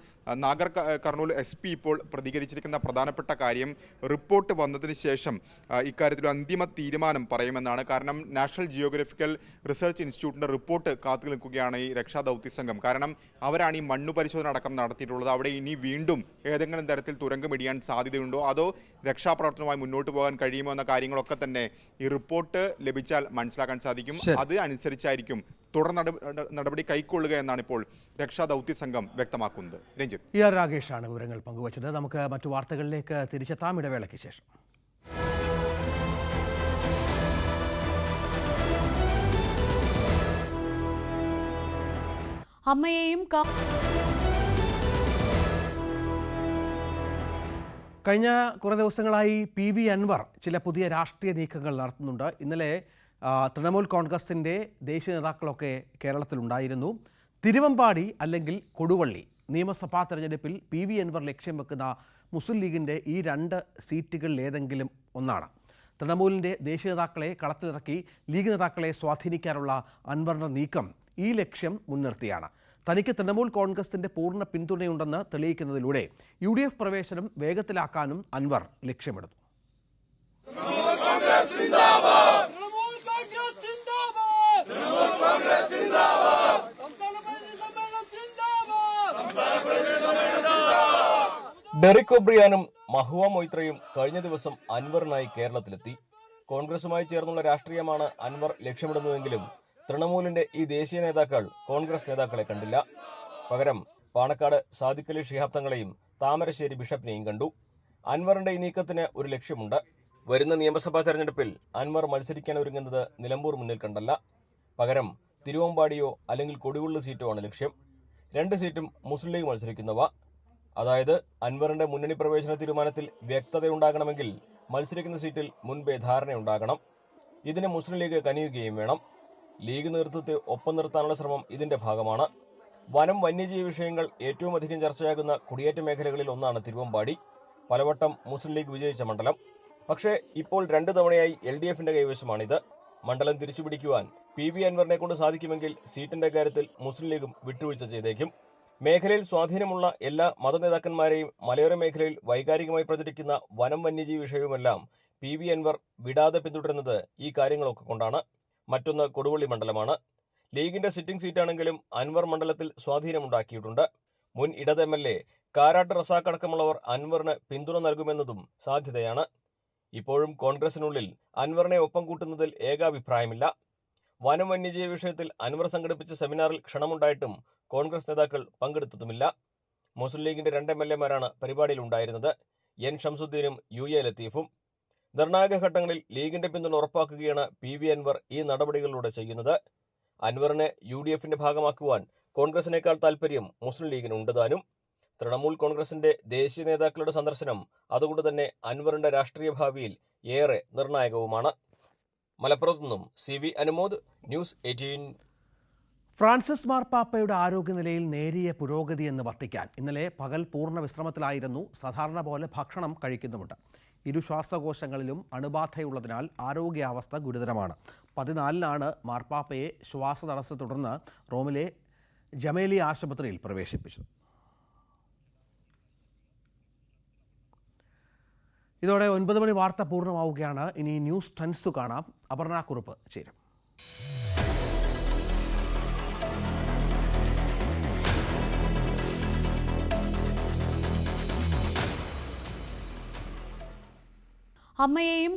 നാഗർ കർണൂൽ SP ഇപ്പോൾ പ്രതികരിച്ചിരിക്കുന്ന പ്രധാനപ്പെട്ട കാര്യം, റിപ്പോർട്ട് വന്നതിന് ശേഷം ഇക്കാര്യത്തിൽ അന്തിമ തീരുമാനം പറയുമെന്നാണ്. കാരണം നാഷണൽ ജിയോഗ്രഫിക്കൽ റിസർച്ച് ഇൻസ്റ്റിറ്റ്യൂട്ടിൻ്റെ റിപ്പോർട്ട് കാത്തു നിൽക്കുകയാണ് ഈ രക്ഷാദൗത്യ സംഘം. കാരണം അവരാണ് ഈ മണ്ണു പരിശോധന അടക്കം നടത്തിയിട്ടുള്ളത്. അവിടെ ഇനി വീണ്ടും ഏതെങ്കിലും തരത്തിൽ തുരങ്കമിടിയാൻ സാധ്യതയുണ്ടോ, അതോ രക്ഷാപ്രവർത്തനവുമായി മുന്നോട്ട് പോകാൻ കഴിയുമോ എന്ന കാര്യങ്ങളൊക്കെ തന്നെ ഈ റിപ്പോർട്ട് ലഭിച്ചാൽ മനസ്സിലാക്കാൻ സാധിക്കും. അത് അനുസരിച്ചായിരിക്കും തുടർ നടപടി കൈക്കൊള്ളുക എന്നാണ് ഇപ്പോൾ രക്ഷാദൗത്യ സംഘം വ്യക്തമാക്കുന്നത്. രഞ്ജിത്ത്. രാഗേഷാണ് വിവരങ്ങൾ പങ്കുവച്ചത്. നമുക്ക് മറ്റു വാർത്തകളിലേക്ക് തിരിച്ചെത്താം ഇടവേളയ്ക്ക് ശേഷം. അമ്മയെയും കഴിഞ്ഞ കുറേ ദിവസങ്ങളായി PV അൻവർ ചില പുതിയ രാഷ്ട്രീയ നീക്കങ്ങൾ നടത്തുന്നുണ്ട്. ഇന്നലെ തൃണമൂൽ കോൺഗ്രസിൻ്റെ ദേശീയ നേതാക്കളൊക്കെ കേരളത്തിലുണ്ടായിരുന്നു. തിരുവമ്പാടി അല്ലെങ്കിൽ കൊടുവള്ളി നിയമസഭാ തെരഞ്ഞെടുപ്പിൽ PV അൻവർ ലക്ഷ്യം വെക്കുന്ന മുസ്ലിം ലീഗിൻ്റെ ഈ 2 സീറ്റുകളിൽ ഏതെങ്കിലും ഒന്നാണ്. തൃണമൂലിൻ്റെ ദേശീയ നേതാക്കളെ കളത്തിലിറക്കി ലീഗ് നേതാക്കളെ സ്വാധീനിക്കാനുള്ള അൻവറിൻ്റെ നീക്കം ഈ ലക്ഷ്യം മുൻനിർത്തിയാണ്. തനിക്ക് തൃണമൂൽ കോൺഗ്രസിൻ്റെ പൂർണ്ണ പിന്തുണയുണ്ടെന്ന് തെളിയിക്കുന്നതിലൂടെ UDF പ്രവേശനം വേഗത്തിലാക്കാനും അൻവർ ലക്ഷ്യമിടുന്നു. ഡെറിക് ഒബ്രിയാനും മഹുവ മൊയ്ത്രയും കഴിഞ്ഞ ദിവസം അൻവറിനായി കേരളത്തിലെത്തി. കോൺഗ്രസുമായി ചേർന്നുള്ള രാഷ്ട്രീയമാണ് അൻവർ ലക്ഷ്യമിടുന്നതെങ്കിലും തൃണമൂലിന്റെ ഈ ദേശീയ നേതാക്കൾ കോൺഗ്രസ് നേതാക്കളെ കണ്ടില്ല. പകരം പാണക്കാട് സാദിഖ് അലി ശിഹാബ് തങ്ങളെയും താമരശ്ശേരി ബിഷപ്പിനെയും കണ്ടു. അൻവറിന്റെ ഈ നീക്കത്തിന് ഒരു ലക്ഷ്യമുണ്ട്. വരുന്ന നിയമസഭാ തെരഞ്ഞെടുപ്പിൽ അൻവർ മത്സരിക്കാൻ ഒരുങ്ങുന്നത് നിലമ്പൂർ മുന്നിൽ കണ്ടല്ല. പകരം തിരുവമ്പാടിയോ അല്ലെങ്കിൽ കൊടുവള്ളി സീറ്റോ ആണ് ലക്ഷ്യം. 2 സീറ്റും മുസ്ലിം ലീഗ് മത്സരിക്കുന്നവ. അതായത് അൻവറിന്റെ മുന്നണി പ്രവേശന തീരുമാനത്തിൽ വ്യക്തതയുണ്ടാകണമെങ്കിൽ മത്സരിക്കുന്ന സീറ്റിൽ മുൻപേ ധാരണയുണ്ടാകണം. ഇതിന് മുസ്ലിം ലീഗ് കനിയുകയും വേണം. ലീഗ് നേതൃത്വത്തെ ഒപ്പം നിർത്താനുള്ള ശ്രമം ഇതിന്റെ ഭാഗമാണ്. വനം വന്യജീവി വിഷയങ്ങൾ ഏറ്റവും അധികം ചർച്ചയാകുന്ന കുടിയേറ്റ മേഖലകളിൽ ഒന്നാണ് തിരുവമ്പാടി. പലവട്ടം മുസ്ലിം ലീഗ് വിജയിച്ച മണ്ഡലം. പക്ഷേ ഇപ്പോൾ 2 തവണയായി LDFന്റെ കൈവശമാണിത്. മണ്ഡലം തിരിച്ചുപിടിക്കുവാൻ PV അൻവറിനെ കൊണ്ട് സാധിക്കുമെങ്കിൽ സീറ്റിന്റെ കാര്യത്തിൽ മുസ്ലിം ലീഗും വിട്ടുവീഴ്ച ചെയ്തേക്കും. മേഖലയിൽ സ്വാധീനമുള്ള എല്ലാ മതനേതാക്കന്മാരെയും മലയോര മേഖലയിൽ വൈകാരികമായി പ്രചരിക്കുന്ന വനം വന്യജീവി വിഷയവുമെല്ലാം PV അൻവർ വിടാതെ പിന്തുടരുന്നത് ഈ കാര്യങ്ങളൊക്കെ കൊണ്ടാണ്. മറ്റൊന്ന് കൊടുവള്ളി മണ്ഡലമാണ്. ലീഗിന്റെ സിറ്റിംഗ് സീറ്റാണെങ്കിലും അൻവർ മണ്ഡലത്തിൽ സ്വാധീനമുണ്ടാക്കിയിട്ടുണ്ട്. മുൻ ഇടത് MLA കാരാട്ട് റസാഖ് അടക്കമുള്ളവർ അൻവറിന് പിന്തുണ നൽകുമെന്നതും സാധ്യതയാണ്. ഇപ്പോഴും കോൺഗ്രസിനുള്ളിൽ അൻവറിനെ ഒപ്പം കൂട്ടുന്നതിൽ ഏകാഭിപ്രായമില്ല. വനം വന്യജീവി വിഷയത്തിൽ അൻവർ സംഘടിപ്പിച്ച സെമിനാറിൽ ക്ഷണമുണ്ടായിട്ടും കോൺഗ്രസ് നേതാക്കൾ പങ്കെടുത്തതുമില്ല. മുസ്ലിം ലീഗിന്റെ 2 MLA-മാരാണ് പരിപാടിയിൽ ഉണ്ടായിരുന്നത്. N ഷംസുദ്ദീനും UA ലത്തീഫും. നിർണായക ഘട്ടങ്ങളിൽ ലീഗിന്റെ പിന്തുണ ഉറപ്പാക്കുകയാണ് PV അൻവർ ഈ നടപടികളിലൂടെ ചെയ്യുന്നത്. അൻവറിനെ UDFന്റെ ഭാഗമാക്കുവാൻ കോൺഗ്രസിനേക്കാൾ താൽപര്യം മുസ്ലിം ലീഗിനുണ്ട് താനും. തൃണമൂൽ കോൺഗ്രസിന്റെ ദേശീയ നേതാക്കളുടെ സന്ദർശനം അതുകൊണ്ട് തന്നെ അൻവറിന്റെ രാഷ്ട്രീയ ഭാവിയിൽ ഏറെ നിർണായകവുമാണ്. മലപ്പുറത്തു നിന്നും CV അനുമോദ്, ന്യൂസ് 18. ഫ്രാൻസിസ് മാർപ്പാപ്പയുടെ ആരോഗ്യനിലയിൽ നേരിയ പുരോഗതിയെന്ന് വത്തിക്കാൻ. ഇന്നലെ പകൽ പൂർണ്ണ വിശ്രമത്തിലായിരുന്നു. സാധാരണ പോലെ ഭക്ഷണം കഴിക്കുന്നുമുണ്ട്. ഇരു ശ്വാസകോശങ്ങളിലും അണുബാധയുള്ളതിനാൽ ആരോഗ്യാവസ്ഥ ഗുരുതരമാണ്. 14-നാണ് മാർപ്പാപ്പയെ ശ്വാസതടസ്സത്തെ തുടർന്ന് റോമിലെ ജമേലി ആശുപത്രിയിൽ പ്രവേശിപ്പിച്ചത്. ഇതോടെ 9 മണി വാർത്ത പൂർണ്ണമാവുകയാണ്. ഇനി ന്യൂസ് ട്രെൻഡ്സ് കാണാം. അപർണ കുറുപ്പ് ചേരും. അമ്മയെയും